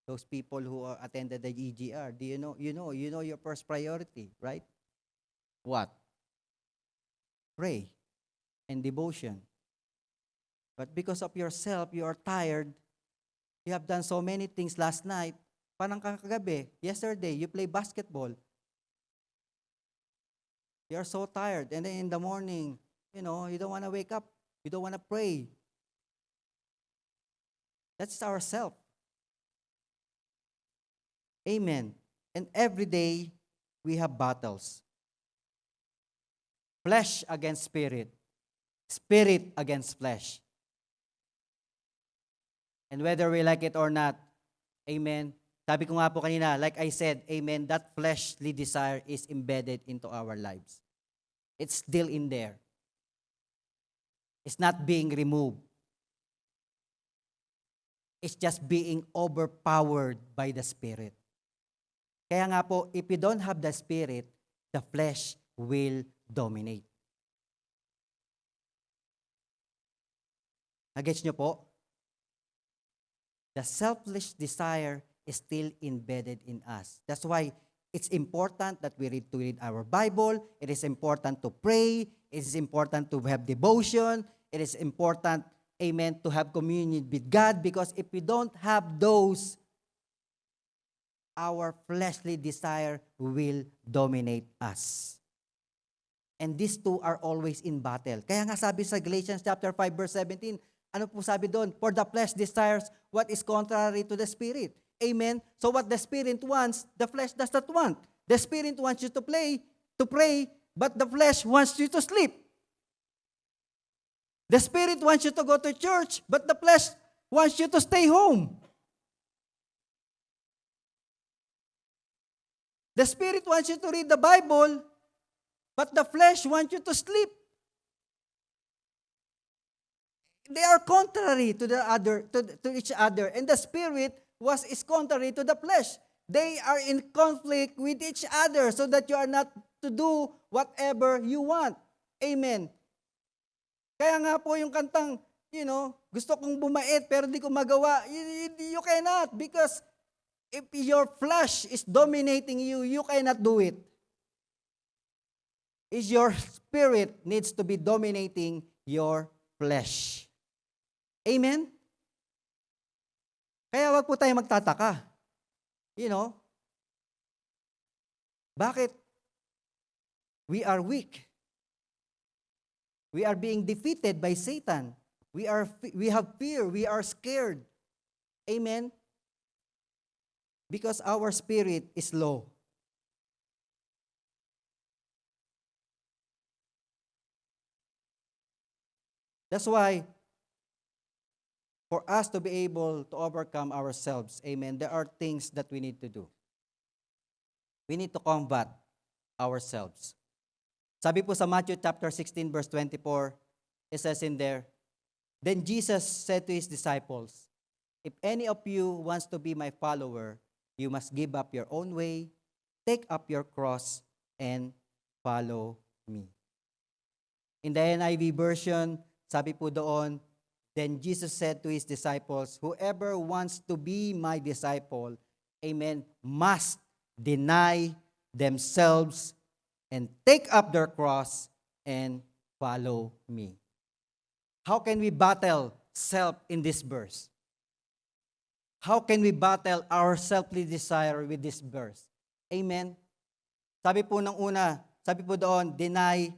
Those people who attended the EGR, do you know your first priority, right? What? Pray and devotion. But because of yourself, you are tired. You have done so many things last night. Parang kagabi, yesterday, you play basketball. You are so tired. And then in the morning, you don't want to wake up. You don't want to pray. That's ourself. Amen. And every day, we have battles. Flesh against spirit. Spirit against flesh. And whether we like it or not, amen, sabi ko nga po kanina, like I said, amen, that fleshly desire is embedded into our lives. It's still in there. It's not being removed. It's just being overpowered by the Spirit. Kaya nga po, if you don't have the Spirit, the flesh will dominate. Nagets nyo po? The selfish desire is still embedded in us. That's why it's important that we read our Bible. It is important to pray. It is important to have devotion. It is important, amen, to have communion with God, because if we don't have those, our fleshly desire will dominate us. And these two are always in battle. Kaya nga sabi sa Galatians chapter 5 verse 17, ano po sabi doon? For the flesh desires what is contrary to the Spirit. Amen? So what the Spirit wants, the flesh does not want. The Spirit wants you to pray, but the flesh wants you to sleep. The Spirit wants you to go to church, but the flesh wants you to stay home. The Spirit wants you to read the Bible, but the flesh wants you to sleep. They are contrary to each other, and the Spirit is contrary to the flesh. They are in conflict with each other so that you are not to do whatever you want. Amen. Kaya nga po yung kantang, gusto kong bumait pero di ko magawa. You cannot, because if your flesh is dominating you, you cannot do it. Is your spirit needs to be dominating your flesh. Amen? Kaya wag po tayo magtataka. Bakit? We are weak. We are being defeated by Satan. We have fear. We are scared. Amen? Because our spirit is low. That's why, for us to be able to overcome ourselves, amen, there are things that we need to do. We need to combat ourselves. Sabi po sa Matthew chapter 16 verse 24, it says in there, then Jesus said to his disciples, if any of you wants to be my follower, you must give up your own way, take up your cross, and follow me. In the NIV version, sabi po doon, then Jesus said to his disciples, whoever wants to be my disciple, amen, must deny themselves and take up their cross and follow me. How can we battle self in this verse? How can we battle our selfly desire with this verse? Amen? Sabi po ng una, sabi po doon, deny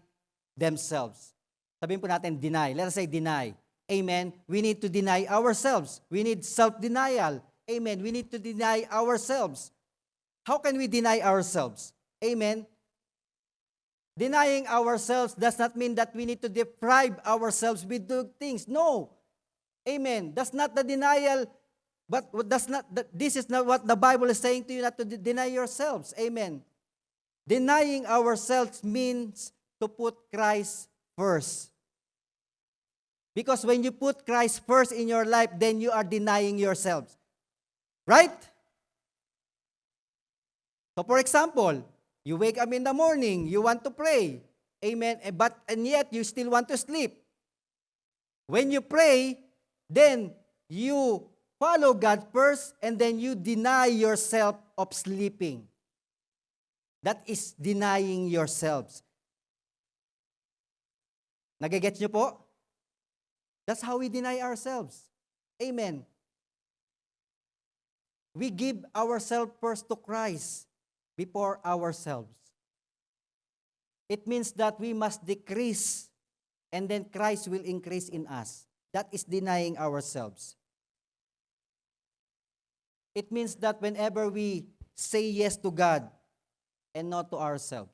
themselves. Sabihin po natin, deny. Let us say deny. Amen? We need to deny ourselves. We need self-denial. Amen? We need to deny ourselves. How can we deny ourselves? Amen? Denying ourselves does not mean that we need to deprive ourselves with good things. No. Amen. That's not the denial, but this is not what the Bible is saying to you, not to deny yourselves. Amen. Denying ourselves means to put Christ first. Because when you put Christ first in your life, then you are denying yourselves. Right? So for example, you wake up in the morning, you want to pray. Amen. And yet you still want to sleep. When you pray, then you follow God first and then you deny yourself of sleeping. That is denying yourselves. Nagigets nyo po? That's how we deny ourselves. Amen. We give ourselves first to Christ before ourselves. It means that we must decrease and then Christ will increase in us. That is denying ourselves. It means that whenever we say yes to God and not to ourselves,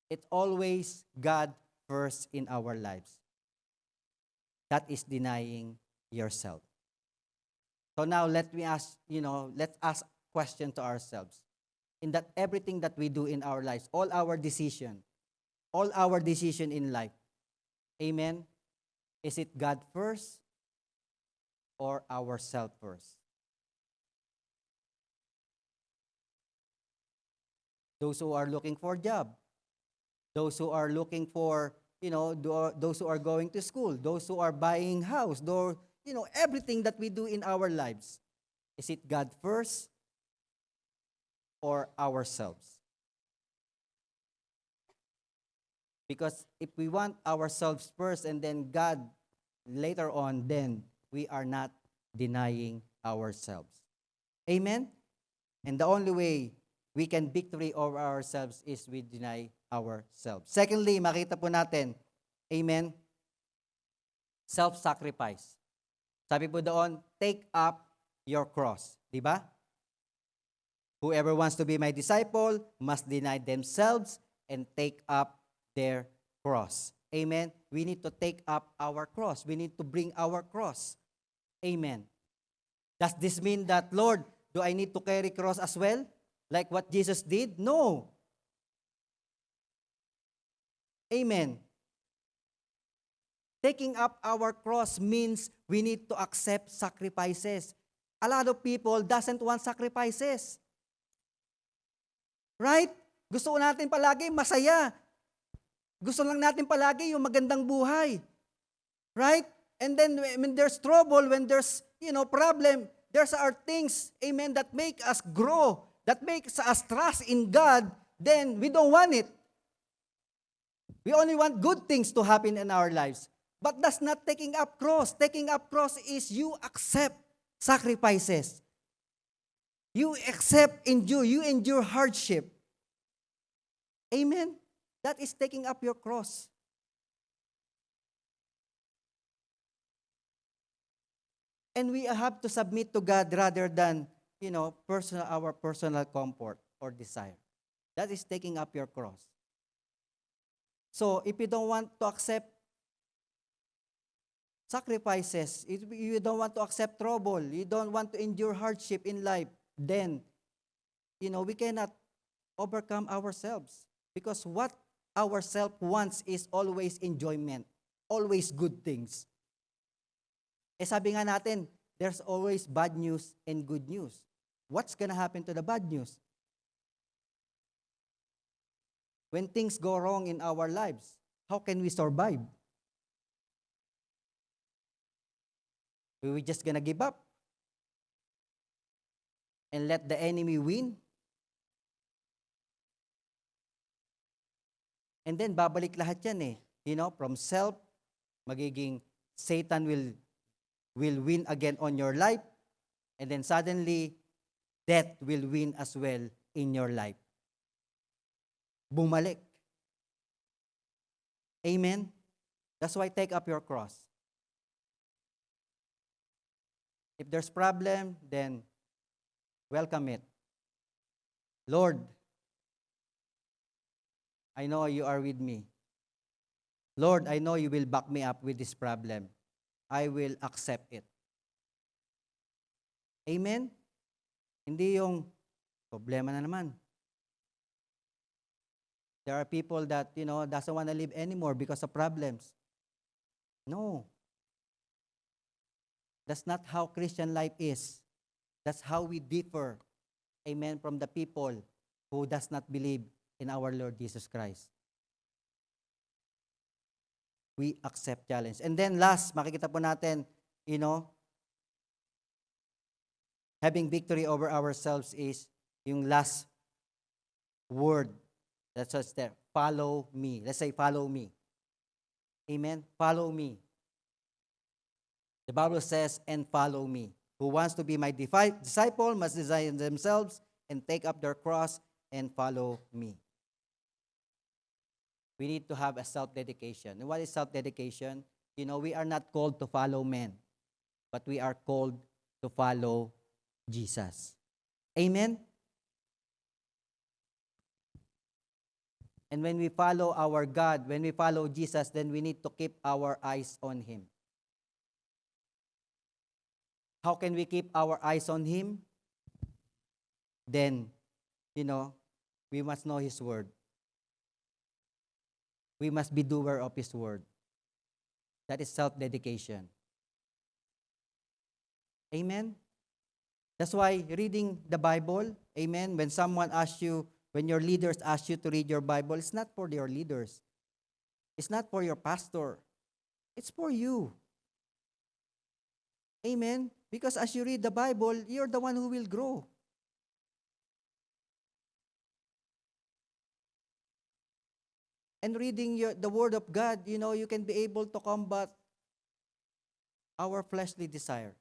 it's always God first in our lives. That is denying yourself. So now let's ask a question to ourselves. In that everything that we do in our lives, all our decision in life, amen, is it God first or ourself first? Those who are looking for a job, those who are looking for, those who are going to school, those who are buying house, everything that we do in our lives, is it God first or ourselves? Because if we want ourselves first and then God later on, then we are not denying ourselves. Amen? And the only way we can victory over ourselves is we deny ourselves. Secondly, makita po natin, amen, self-sacrifice. Sabi po doon, take up your cross. Di ba? Whoever wants to be my disciple must deny themselves and take up their cross. Amen? We need to take up our cross. We need to bring our cross. Amen. Does this mean that, Lord, do I need to carry cross as well? Like what Jesus did? No. Amen. Taking up our cross means we need to accept sacrifices. A lot of people doesn't want sacrifices. Right? Gusto natin palagi masaya. Gusto lang natin palagi yung magandang buhay. Right? And then when there's trouble, when there's, problem, there's are things, amen, that make us grow, that makes us trust in God, then we don't want it. We only want good things to happen in our lives. But that's not taking up cross. Taking up cross is you accept sacrifices. You you endure hardship. Amen? That is taking up your cross. And we have to submit to God rather than, our personal comfort or desire. That is taking up your cross. So, if you don't want to accept sacrifices, if you don't want to accept trouble, you don't want to endure hardship in life, then, we cannot overcome ourselves. Because what ourself wants is always enjoyment, always good things. Sabi nga natin, there's always bad news and good news. What's gonna happen to the bad news? When things go wrong in our lives, how can we survive? We just gonna give up and let the enemy win? And then babalik lahat yan from self, magiging Satan will will win again on your life, and then suddenly, death will win as well in your life. Bumalik. Amen? That's why take up your cross. If there's problem, then welcome it. Lord, I know you are with me. Lord, I know you will back me up with this problem. I will accept it. Amen? Hindi yung problema na naman. There are people that, doesn't want to live anymore because of problems. No. That's not how Christian life is. That's how we differ, amen, from the people who does not believe in our Lord Jesus Christ. We accept challenge. And then last, makikita po natin, having victory over ourselves is yung last word that's just there. Follow me. Let's say, follow me. Amen? Follow me. The Bible says, and follow me. Who wants to be my disciple must deny themselves and take up their cross and follow me. We need to have a self-dedication. And what is self-dedication? We are not called to follow men, but we are called to follow Jesus. Amen? And when we follow our God, when we follow Jesus, then we need to keep our eyes on Him. How can we keep our eyes on Him? Then, we must know His word. We must be doer of His word. That is self-dedication. Amen? That's why reading the Bible, amen, when someone asks you, when your leaders ask you to read your Bible, it's not for your leaders. It's not for your pastor. It's for you. Amen? Because as you read the Bible, you're the one who will grow. And reading the Word of God, you can be able to combat our fleshly desire.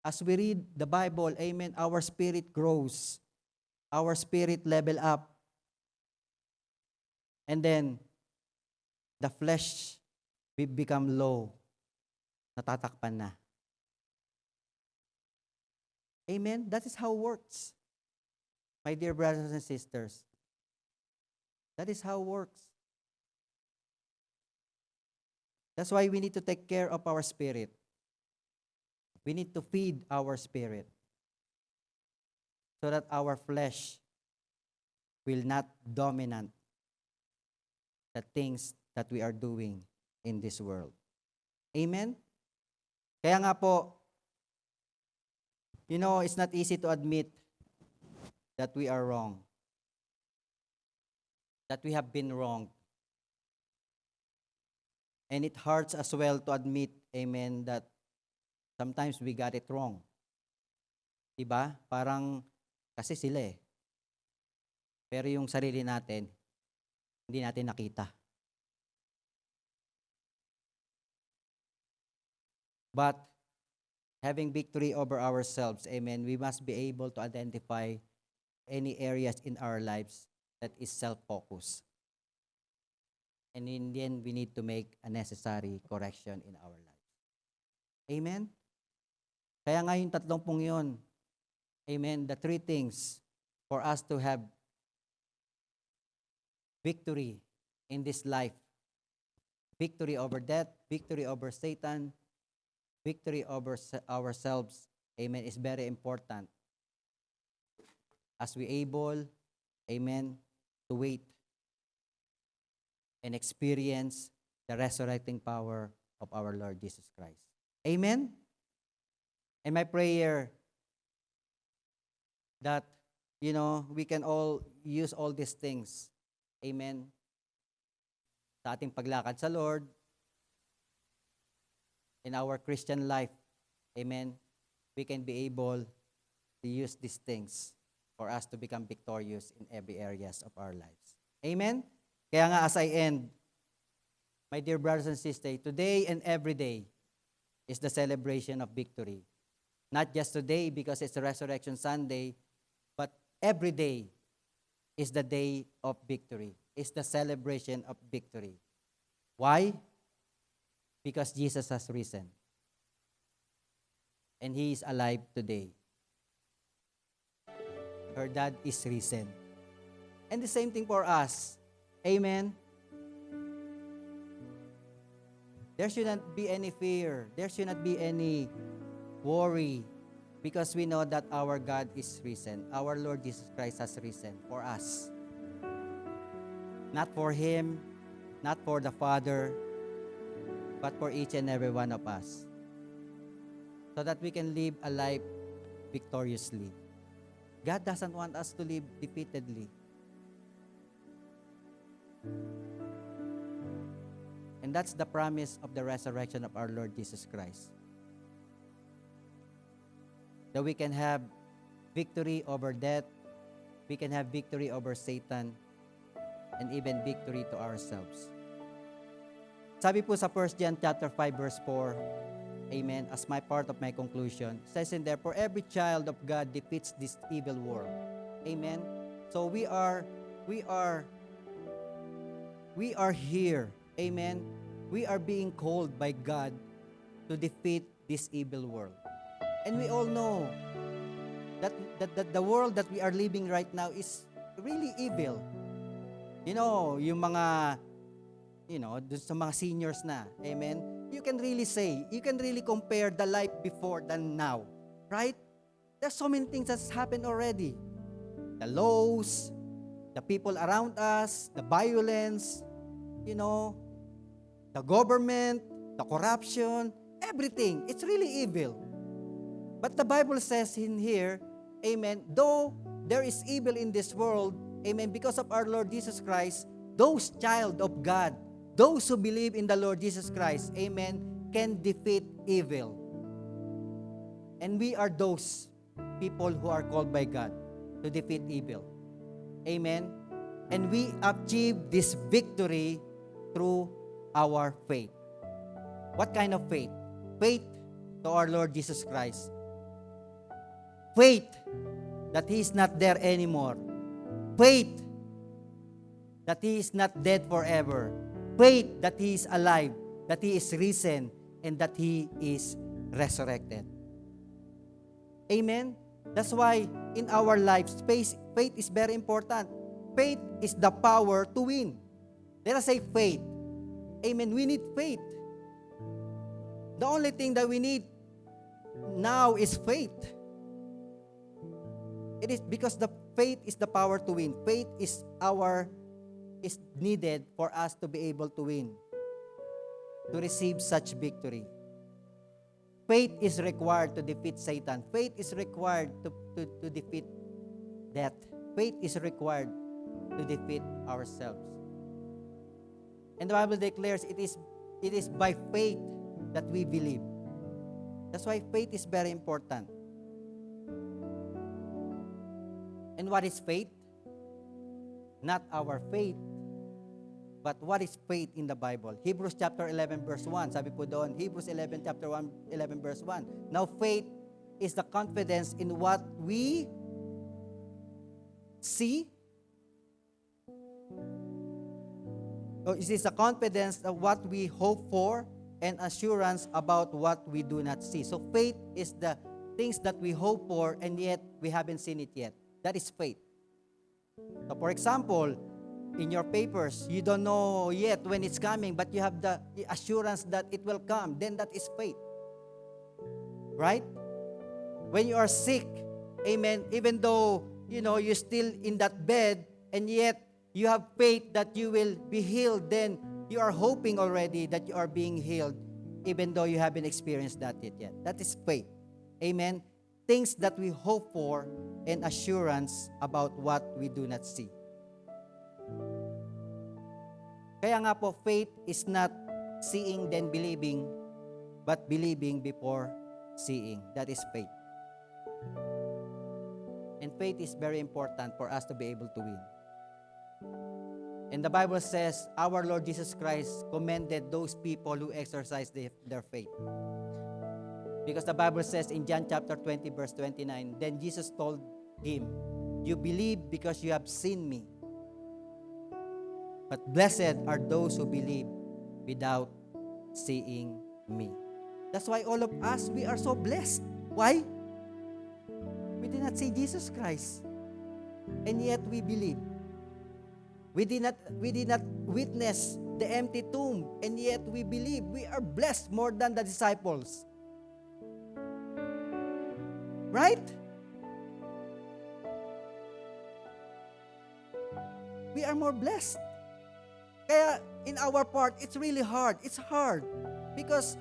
As we read the Bible, amen, our spirit grows. Our spirit level up. And then, the flesh will become low. Natatakpan na. Amen? That is how it works. My dear brothers and sisters. That is how it works. That's why we need to take care of our spirit. We need to feed our spirit so that our flesh will not dominate the things that we are doing in this world. Amen? Kaya nga po, it's not easy to admit that we are wrong. That we have been wronged. And it hurts as well to admit, amen, that sometimes we got it wrong. Diba? Parang, kasi sila eh. Pero yung sarili natin, hindi natin nakita. But, having victory over ourselves, amen, we must be able to identify any areas in our lives that is self-focused. And in the end, we need to make a necessary correction in our lives. Amen? Kaya nga yung 30 yun, amen, the 3 things for us to have victory in this life. Victory over death, victory over Satan, victory over ourselves, amen, is very important. As we able, amen, to wait and experience the resurrecting power of our Lord Jesus Christ. Amen? And my prayer that, we can all use all these things. Amen? Sa ating paglakad sa Lord, in our Christian life, amen, we can be able to use these things for us to become victorious in every areas of our lives. Amen? Kaya nga as I end, my dear brothers and sisters, today and every day, is the celebration of victory. Not just today because it's Resurrection Sunday, but every day is the day of victory. It's the celebration of victory. Why? Because Jesus has risen. And He is alive today. Her dad is risen. And the same thing for us. Amen? There should not be any fear. There should not be any worry because we know that our God is risen. Our Lord Jesus Christ has risen for us. Not for Him, not for the Father, but for each and every one of us. So that we can live a life victoriously. God doesn't want us to live defeatedly. And that's the promise of the resurrection of our Lord Jesus Christ. That we can have victory over death, we can have victory over Satan, and even victory to ourselves. Sabi po sa 1 John chapter 5 verse 4, amen, as my part of my conclusion, says in there, for every child of God defeats this evil world. Amen. So we are here. Amen. We are being called by God to defeat this evil world. And we all know that the world that we are living right now is really evil. You know, yung mga, sa mga seniors na, amen, you can really say, you can really compare the life before than now, right? There's so many things that's happened already. The laws, the people around us, the violence, the government, the corruption, everything. It's really evil. But the Bible says in here, amen, though there is evil in this world, amen, because of our Lord Jesus Christ, those child of God, those who believe in the Lord Jesus Christ, amen, can defeat evil. And we are those people who are called by God to defeat evil. Amen. And we achieve this victory through our faith. What kind of faith? Faith to our Lord Jesus Christ. Faith that He is not there anymore. Faith that He is not dead forever. Faith that He is alive, that He is risen, and that He is resurrected. Amen? That's why in our lives, faith is very important. Faith is the power to win. Let us say faith. Amen. We need faith. The only thing that we need now is faith. It is because the faith is the power to win. Faith is needed for us to be able to win, to receive such victory. Faith is required to defeat Satan. Faith is required to defeat death. Faith is required to defeat ourselves. And the Bible declares it is by faith that we believe. That's why faith is very important. And what is faith? Not our faith, but what is faith in the Bible? Hebrews chapter 11 verse 1. Sabi po doon, Hebrews 11 chapter 11 verse 1. Now faith is the confidence in what we see. It is the confidence of what we hope for and assurance about what we do not see. So faith is the things that we hope for and yet we haven't seen it yet. That is faith. So for example, in your papers, you don't know yet when it's coming, but you have the assurance that it will come. Then that is faith. Right? When you are sick, amen, even though, you're still in that bed, and yet you have faith that you will be healed, then you are hoping already that you are being healed, even though you haven't experienced that yet. That is faith. Amen? Things that we hope for and assurance about what we do not see. Kaya nga po, faith is not seeing then believing, but believing before seeing. That is faith. And faith is very important for us to be able to win. And the Bible says, our Lord Jesus Christ commended those people who exercise their faith. Because the Bible says in John chapter 20, verse 29, then Jesus told him, you believe because you have seen me. But blessed are those who believe without seeing me. That's why all of us, we are so blessed. Why? We did not see Jesus Christ. And yet we believe. We did not witness the empty tomb. And yet we believe. We are blessed more than the disciples. Right? We are more blessed. Kaya in our part, it's really hard. It's hard. Because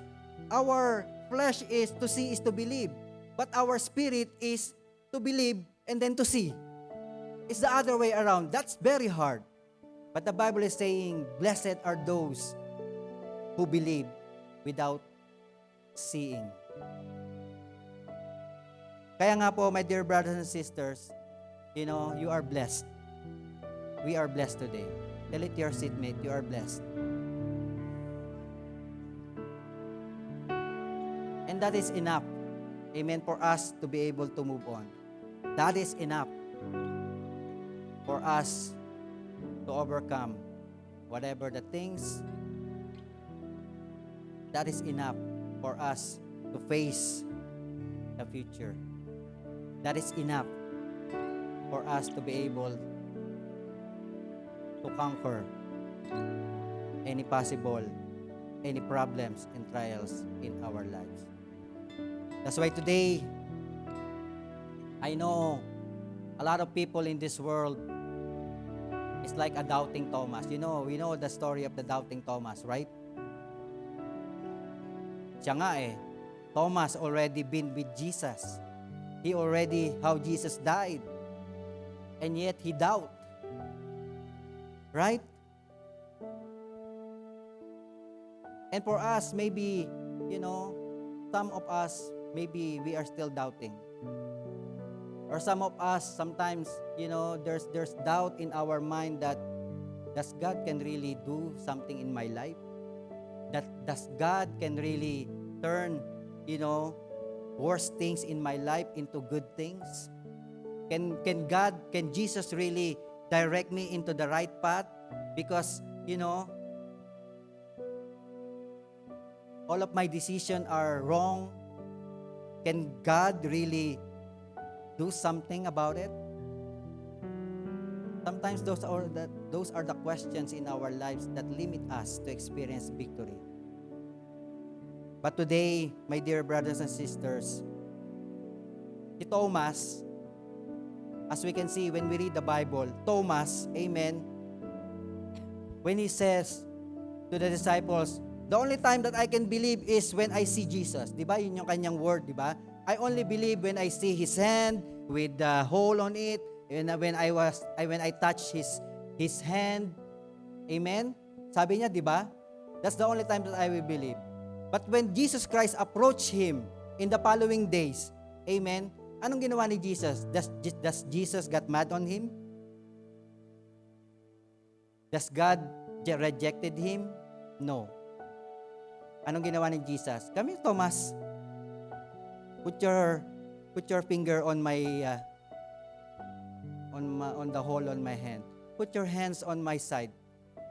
our flesh is to see, is to believe. But our spirit is to believe and then to see. It's the other way around. That's very hard. But the Bible is saying, blessed are those who believe without seeing. Kaya nga po, my dear brothers and sisters, you are blessed. We are blessed today. Tell it to your seatmate, you are blessed. And that is enough, amen, for us to be able to move on. That is enough for us to overcome whatever the things. That is enough for us to face the future. That is enough for us to be able to conquer any problems and trials in our lives. That's why today, I know a lot of people in this world is like a doubting Thomas. We know the story of the doubting Thomas, right? Siya nga Thomas already been with Jesus. He already how Jesus died. And yet he doubt. Right? And for us, maybe, some of us, maybe we are still doubting. Or some of us, sometimes, there's doubt in our mind that, does God can really do something in my life? Does God can really turn, worst things in my life into good things? Can Jesus really direct me into the right path? Because, all of my decisions are wrong. Can God really do something about it? Sometimes those are the questions in our lives that limit us to experience victory. But today, my dear brothers and sisters, si Thomas, as we can see when we read the Bible, Thomas, amen, when he says to the disciples, the only time that I can believe is when I see Jesus. Diba? Yun yung kanyang word, diba? I only believe when I see His hand with the hole on it, and when I touch His hand. Amen? Sabi niya, diba? That's the only time that I will believe. But when Jesus Christ approached him in the following days, amen, anong ginawa ni Jesus? Does Jesus got mad on him? Does God rejected him? No. Anong ginawa ni Jesus? Come here, Thomas. Put your finger on my on the hole on my hand. Put your hands on my side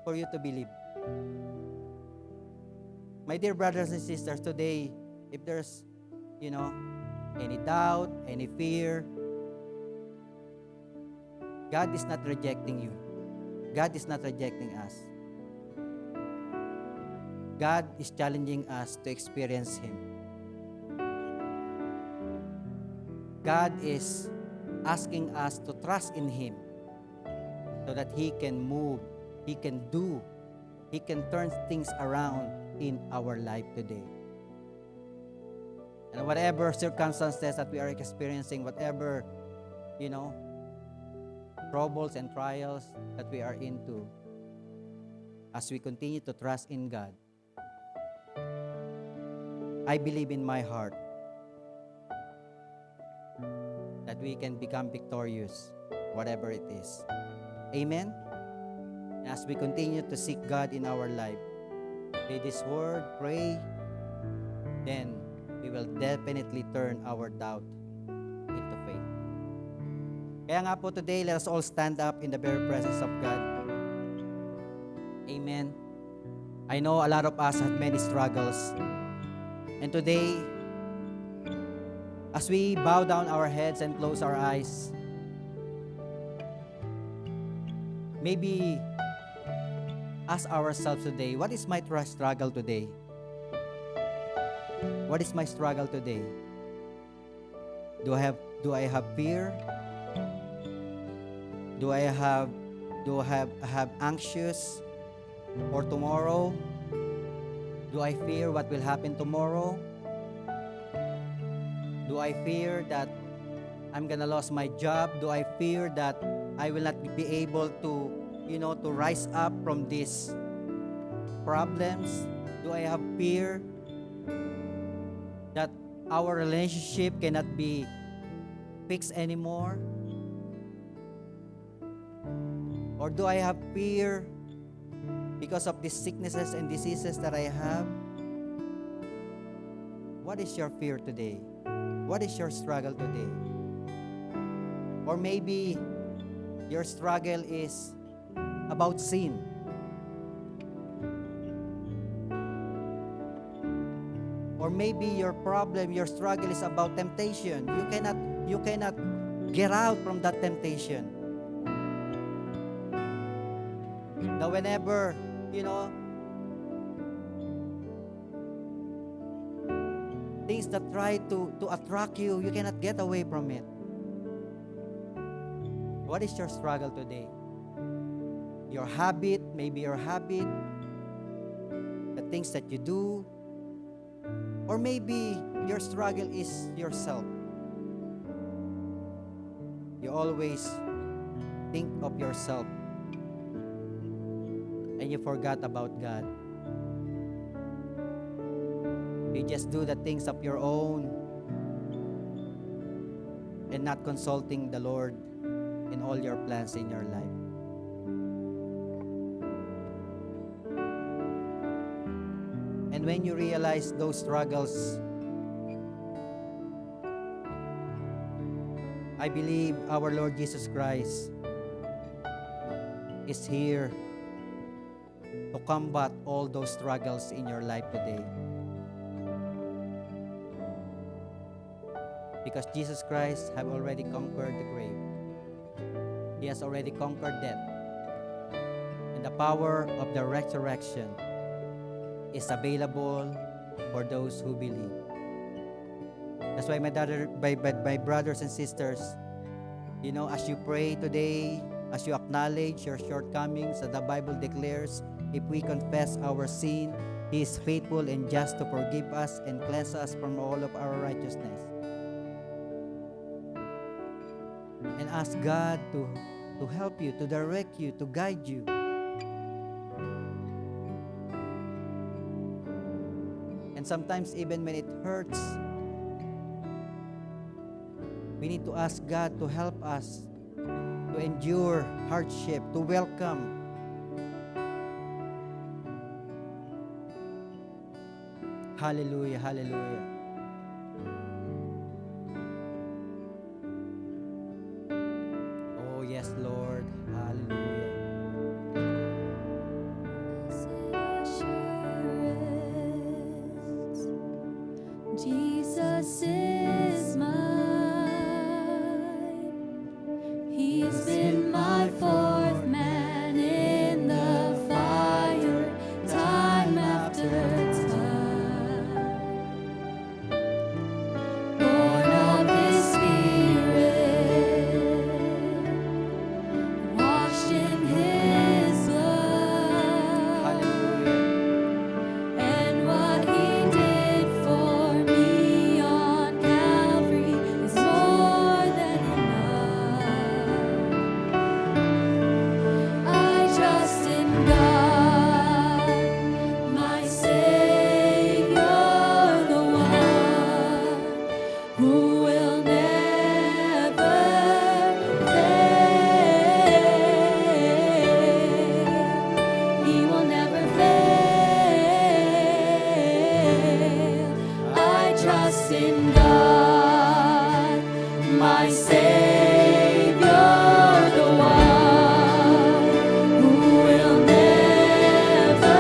for you to believe. My dear brothers and sisters, today, if there's, any doubt, any fear, God is not rejecting you. God is not rejecting us. God is challenging us to experience Him. God is asking us to trust in Him so that He can move, He can do, He can turn things around in our life today. And whatever circumstances that we are experiencing, whatever, troubles and trials that we are into, as we continue to trust in God, I believe in my heart that we can become victorious, whatever it is. Amen? As we continue to seek God in our life, read His Word, pray, then we will will definitely turn our doubt into faith. Kaya nga po today, let us all stand up in the very presence of God. Amen. I know a lot of us had many struggles. And today, as we bow down our heads and close our eyes, maybe ask ourselves today, what is my struggle today? What is my struggle today? Do I have fear? Do I have anxious for tomorrow? Do I fear what will happen tomorrow? Do I fear that I'm gonna lose my job? Do I fear that I will not be able to, to rise up from these problems? Do I have fear that our relationship cannot be fixed anymore? Or do I have fear because of these sicknesses and diseases that I have? What is your fear today? What is your struggle today? Or maybe your struggle is about sin. Or maybe your problem, your struggle is about temptation. You cannot get out from that temptation. Now whenever, things that try to attract you, you cannot get away from it. What is your struggle today? Your habit, maybe your habit, the things that you do, or maybe your struggle is yourself. You always think of yourself and you forgot about God. You just do the things of your own and not consulting the Lord in all your plans in your life. And when you realize those struggles, I believe our Lord Jesus Christ is here to combat all those struggles in your life today. Because Jesus Christ have already conquered the grave. He has already conquered death. And the power of the resurrection is available for those who believe. That's why my brothers and sisters, as you pray today, as you acknowledge your shortcomings, that the Bible declares, if we confess our sin, He is faithful and just to forgive us and cleanse us from all of our righteousness. And ask God to help you, to direct you, to guide you. And sometimes even when it hurts, we need to ask God to help us to endure hardship, to welcome hallelujah, hallelujah. Oh yes, Lord, hallelujah. Jesus is mine. He's been my fourth man in the fire, time after time. Born of His Spirit, washed in His blood. Hallelujah. And what He did for me on Calvary trust in God, my Savior, the one who will never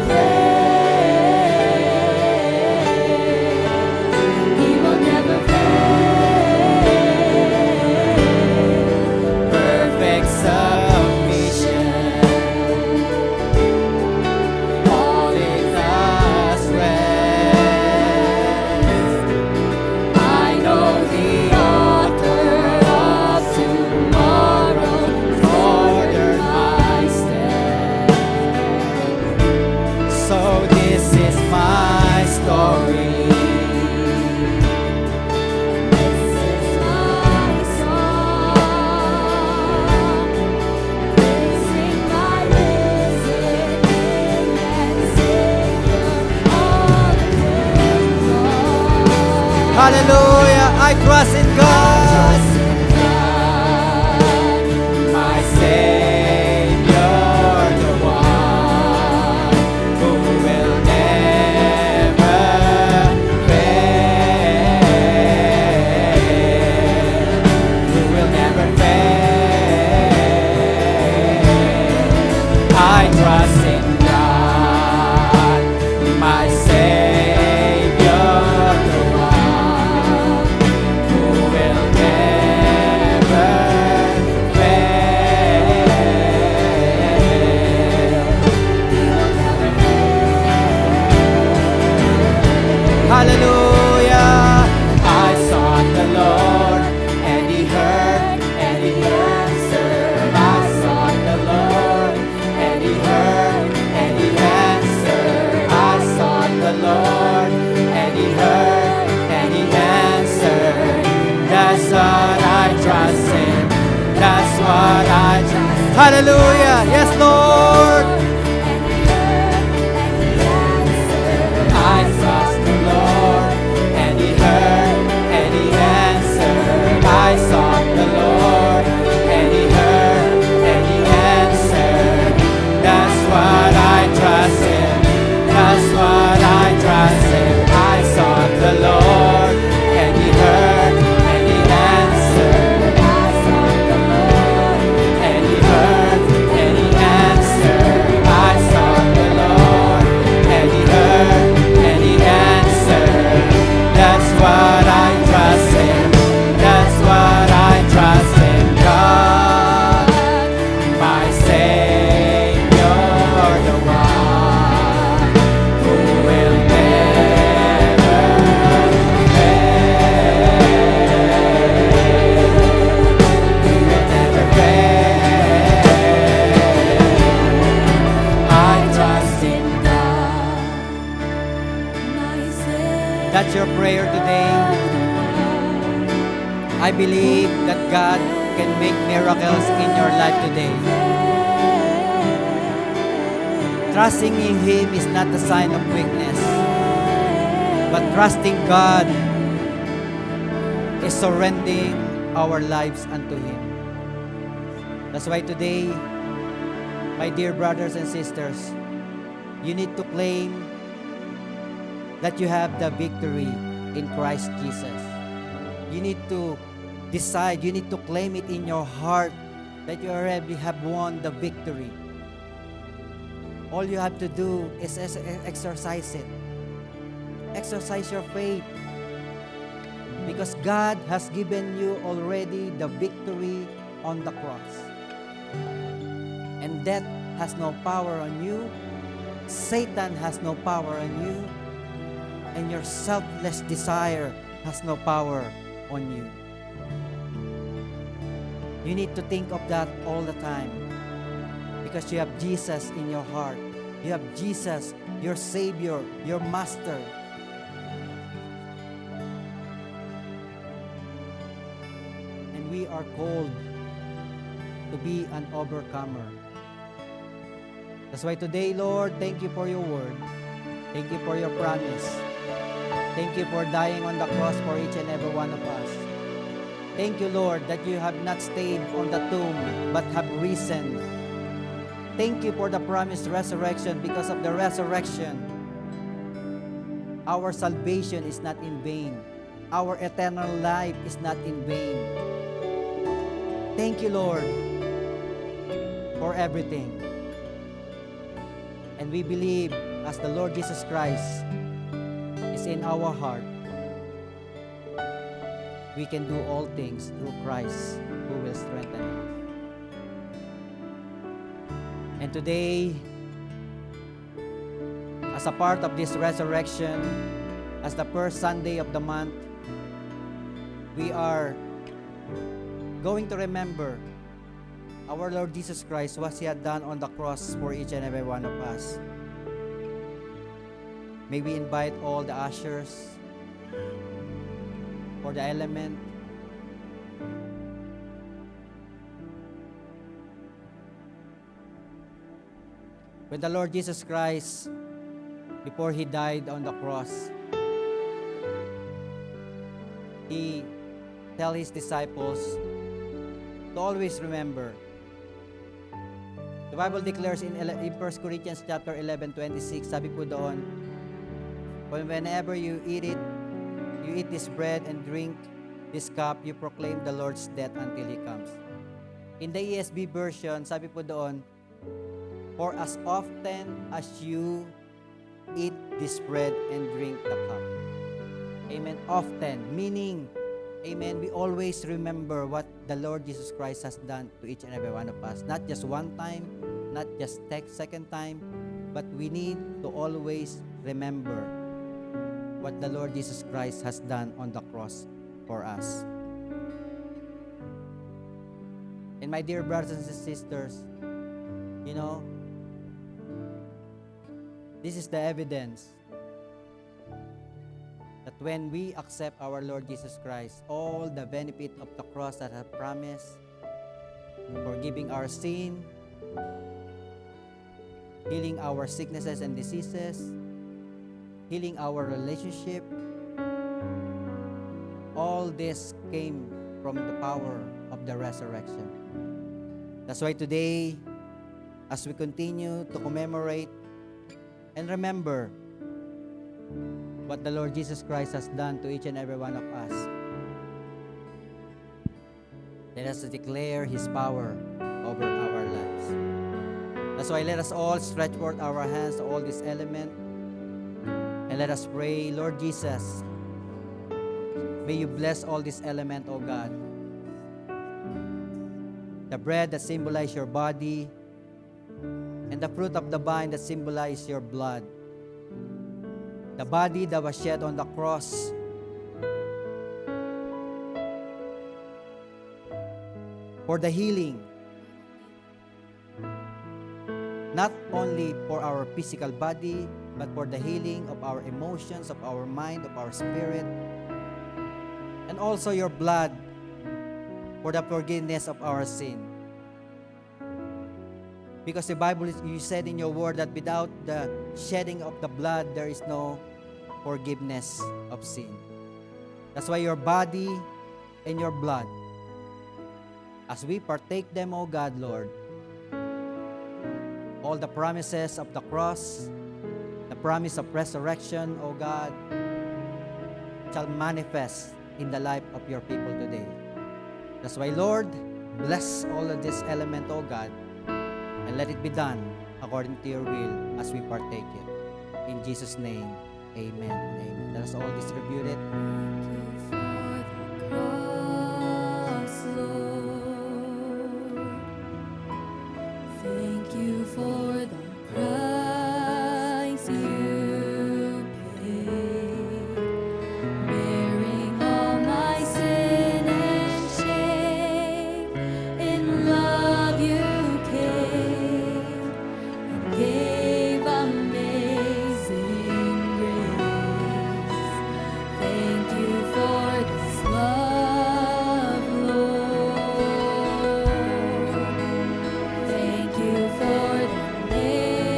fail. He will never fail. Perfect submission. All is us rest. I know the author of tomorrow has ordered my steps. So this is my story. This is my song, praising my risen King and Savior all the day long. Hallelujah. I trust in God, Trust in God, my Savior, the one who will never fail. Who will never fail. I trust in God, my Savior, the one who will never fail. Hallelujah. I sought the Lord, and He heard, and He answered. I sought the Lord, and He heard, and He answered. I sought the Lord, and He heard, and He answered. That's what I trust in. That's what I trust. Hallelujah. Yes, Lord. I trust the Lord, and He heard, and He answered. I sought the Lord, and He heard, and He answered. That's what I trust in. That's what I trust in. I sought the Lord, and He heard, and He answered. I sought the Lord, and He heard, and He answered. I sought the Lord, and He heard, and He answered. That's what I trust in. That's what I trust in God, my Savior, the one who will never fail. He will never fail. I trust in God. My Savior, That's your prayer today. I believe that God can make miracles in your life today. Trusting in Him is not a sign of weakness, but trusting God is surrendering our lives unto Him. That's why today, my dear brothers and sisters, you need to claim that you have the victory in Christ Jesus. You need to decide, you need to claim it in your heart that you already have won the victory. All you have to do is exercise it. Exercise your faith. Because God has given you already the victory on the cross. And death has no power on you. Satan has no power on you. And your selfless desire has no power on you. You need to think of that all the time. Because you have Jesus in your heart. You have Jesus, your Savior, your Master. And we are called to be an overcomer. That's why today, Lord, thank you for your word. Thank you for your promise. Thank you for dying on the cross for each and every one of us. Thank you, Lord, that you have not stayed on the tomb, but have risen. Thank you for the promised resurrection. Because of the resurrection, Our salvation is not in vain. Our eternal life is not in vain. Thank you, Lord, for everything. And we believe as the Lord Jesus Christ is in our heart, we can do all things through Christ who will strengthen us. And today, as a part of this resurrection, as the first Sunday of the month, we are going to remember our Lord Jesus Christ, what He had done on the cross for each and every one of us. May we invite all the ushers for the element. When the Lord Jesus Christ, before He died on the cross, He tell His disciples to always remember. The Bible declares in 1 Corinthians chapter 11:26, sabi po doon, whenever you eat this bread and drink this cup, you proclaim the Lord's death until He comes. In the ESV version, sabi po doon, for as often as you eat this bread and drink the cup. Amen. Often, meaning, amen, we always remember what the Lord Jesus Christ has done to each and every one of us. Not just one time, not just second time, but we need to always remember what the Lord Jesus Christ has done on the cross for us. And my dear brothers and sisters, you know, this is the evidence that when we accept our Lord Jesus Christ, all the benefit of the cross that have promised, forgiving our sin, healing our sicknesses and diseases, healing our relationship, all this came from the power of the resurrection. That's why today, as we continue to commemorate and remember what the Lord Jesus Christ has done to each and every one of us, let us declare His power over our lives. That's why let us all stretch forth our hands to all this element and let us pray, Lord Jesus, may You bless all this element, O God. The bread that symbolizes Your body and the fruit of the vine that symbolizes Your blood. The body that was shed on the cross for the healing, not only for our physical body, but for the healing of our emotions, of our mind, of our spirit, and also Your blood for the forgiveness of our sin. Because the Bible, You said in Your word that without the shedding of the blood, there is no forgiveness of sin. That's why Your body and Your blood, as we partake them, O God, Lord, all the promises of the cross, the promise of resurrection, O God, shall manifest in the life of Your people today. That's why, Lord, bless all of this element, O God, and let it be done according to Your will as we partake it. In Jesus' name, amen and amen. Let us all distribute it. Thank you for the price You paid, bearing all my sin and shame. In love You came and gave amazing grace. Thank You for this love, Lord. Thank You for the nail-pierced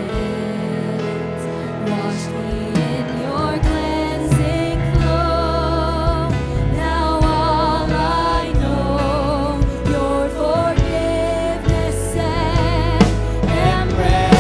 hands. Wash me in Your cleansing flow. Now all I know, Your forgiveness and embrace.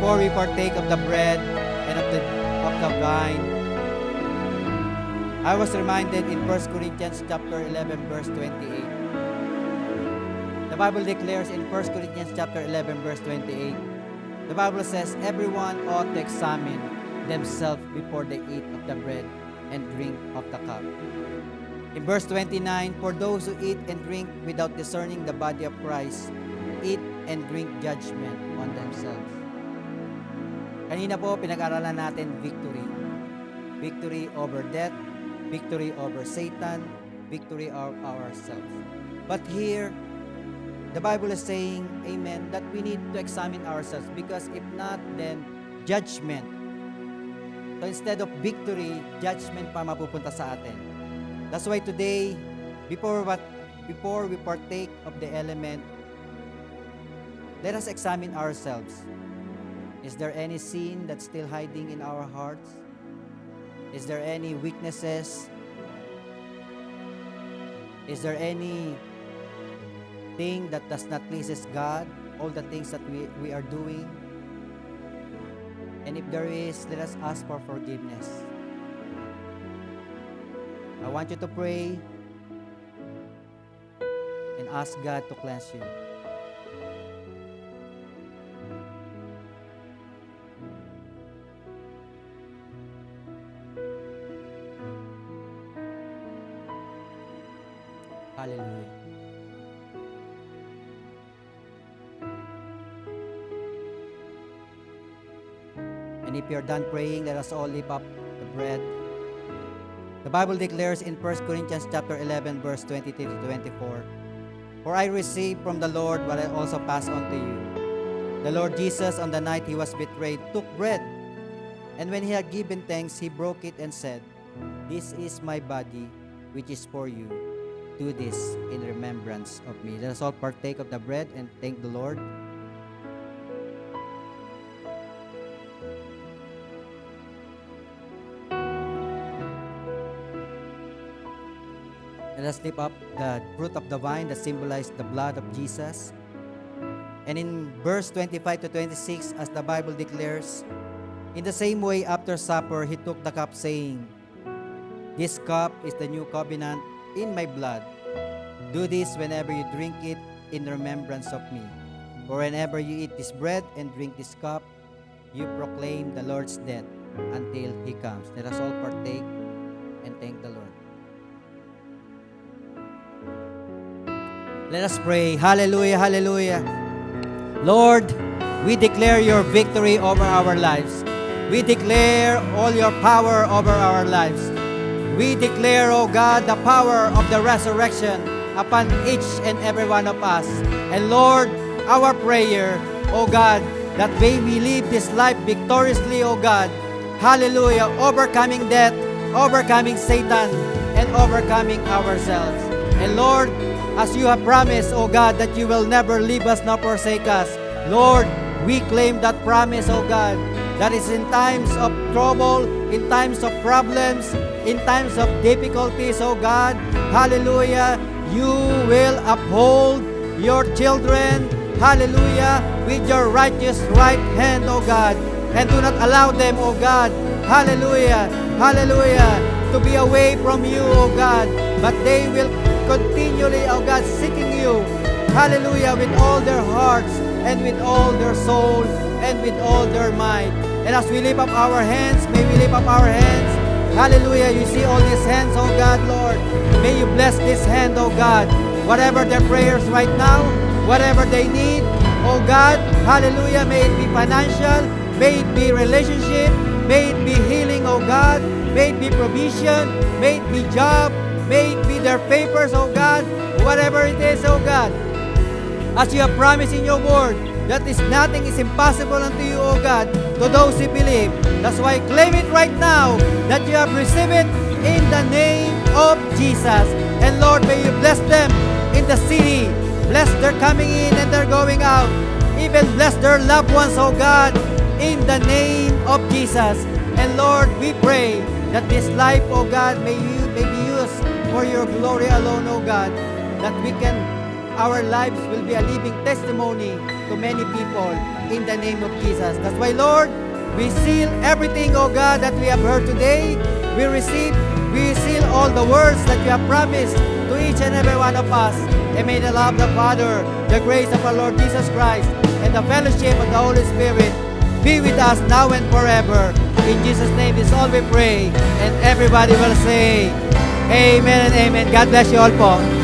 before we partake of the bread and of the wine, I was reminded in 1 Corinthians chapter 11, verse 28. The Bible declares in 1 Corinthians chapter 11, verse 28, the Bible says, everyone ought to examine themselves before they eat of the bread and drink of the cup. In verse 29, for those who eat and drink without discerning the body of Christ, eat and drink judgment on themselves. Kanina po, pinag-aralan natin victory. Victory over death, victory over Satan, victory over ourselves. But here, the Bible is saying, amen, that we need to examine ourselves because if not, then judgment. So instead of victory, judgment pa mapupunta sa atin. That's why today, before we partake of the element, let us examine ourselves. Is there any sin that's still hiding in our hearts? Is there any weaknesses? Is there any thing that does not pleases God? All the things that we are doing? And if there is, let us ask for forgiveness. I want you to pray and ask God to cleanse you. Hallelujah. And if you're done praying, let us all lift up the bread. The Bible declares in 1 Corinthians chapter 11, verse 23 to 24, for I received from the Lord what I also pass on to you. The Lord Jesus, on the night he was betrayed, took bread, and when he had given thanks, he broke it and said, this is my body, which is for you. Do this in remembrance of me. Let us all partake of the bread and thank the Lord. Let us lift up the fruit of the vine that symbolizes the blood of Jesus. And in verse 25 to 26, as the Bible declares, in the same way after supper, he took the cup saying, this cup is the new covenant in my blood. Do this whenever you drink it in remembrance of me. For whenever you eat this bread and drink this cup, you proclaim the Lord's death until he comes. Let us all partake and thank the Lord. Let us pray. Hallelujah, hallelujah. Lord, we declare your victory over our lives. We declare all your power over our lives. We declare, O God, the power of the resurrection upon each and every one of us. And Lord, our prayer, O God, that may we live this life victoriously, O God. Hallelujah, overcoming death, overcoming Satan, and overcoming ourselves. And Lord, as you have promised, O God, that you will never leave us nor forsake us. Lord, we claim that promise, O God, that is in times of trouble, in times of problems, in times of difficulties, O God, hallelujah, you will uphold your children, hallelujah, with your righteous right hand, O God, and do not allow them, O God, hallelujah, hallelujah, to be away from you, O God, but they will continually, O God, seeking you, hallelujah, with all their hearts and with all their soul and with all their mind. And as we lift up our hands, may we lift up our hands. Hallelujah. You see all these hands, oh God, Lord. May you bless this hand, oh God. Whatever their prayers right now, whatever they need, oh God, hallelujah. May it be financial, may it be relationship, may it be healing, oh God. May it be provision, may it be job, may it be their papers, oh God. Whatever it is, oh God. As you have promised in your word, that is nothing is impossible unto you, O God, to those who believe. That's why claim it right now that you have received it in the name of Jesus. And Lord, may you bless them in the city. Bless their coming in and their going out. Even bless their loved ones, O God, in the name of Jesus. And Lord, we pray that this life, O God, may be used for your glory alone, O God, that our lives will be a living testimony to many people in the name of Jesus. That's why, Lord, we seal everything, oh God, that we have heard today. We seal all the words that you have promised to each and every one of us. And may the love of the Father, the grace of our Lord Jesus Christ, and the fellowship of the Holy Spirit be with us now and forever. In Jesus' name is all we pray. And everybody will say, Amen and amen. God bless you all po.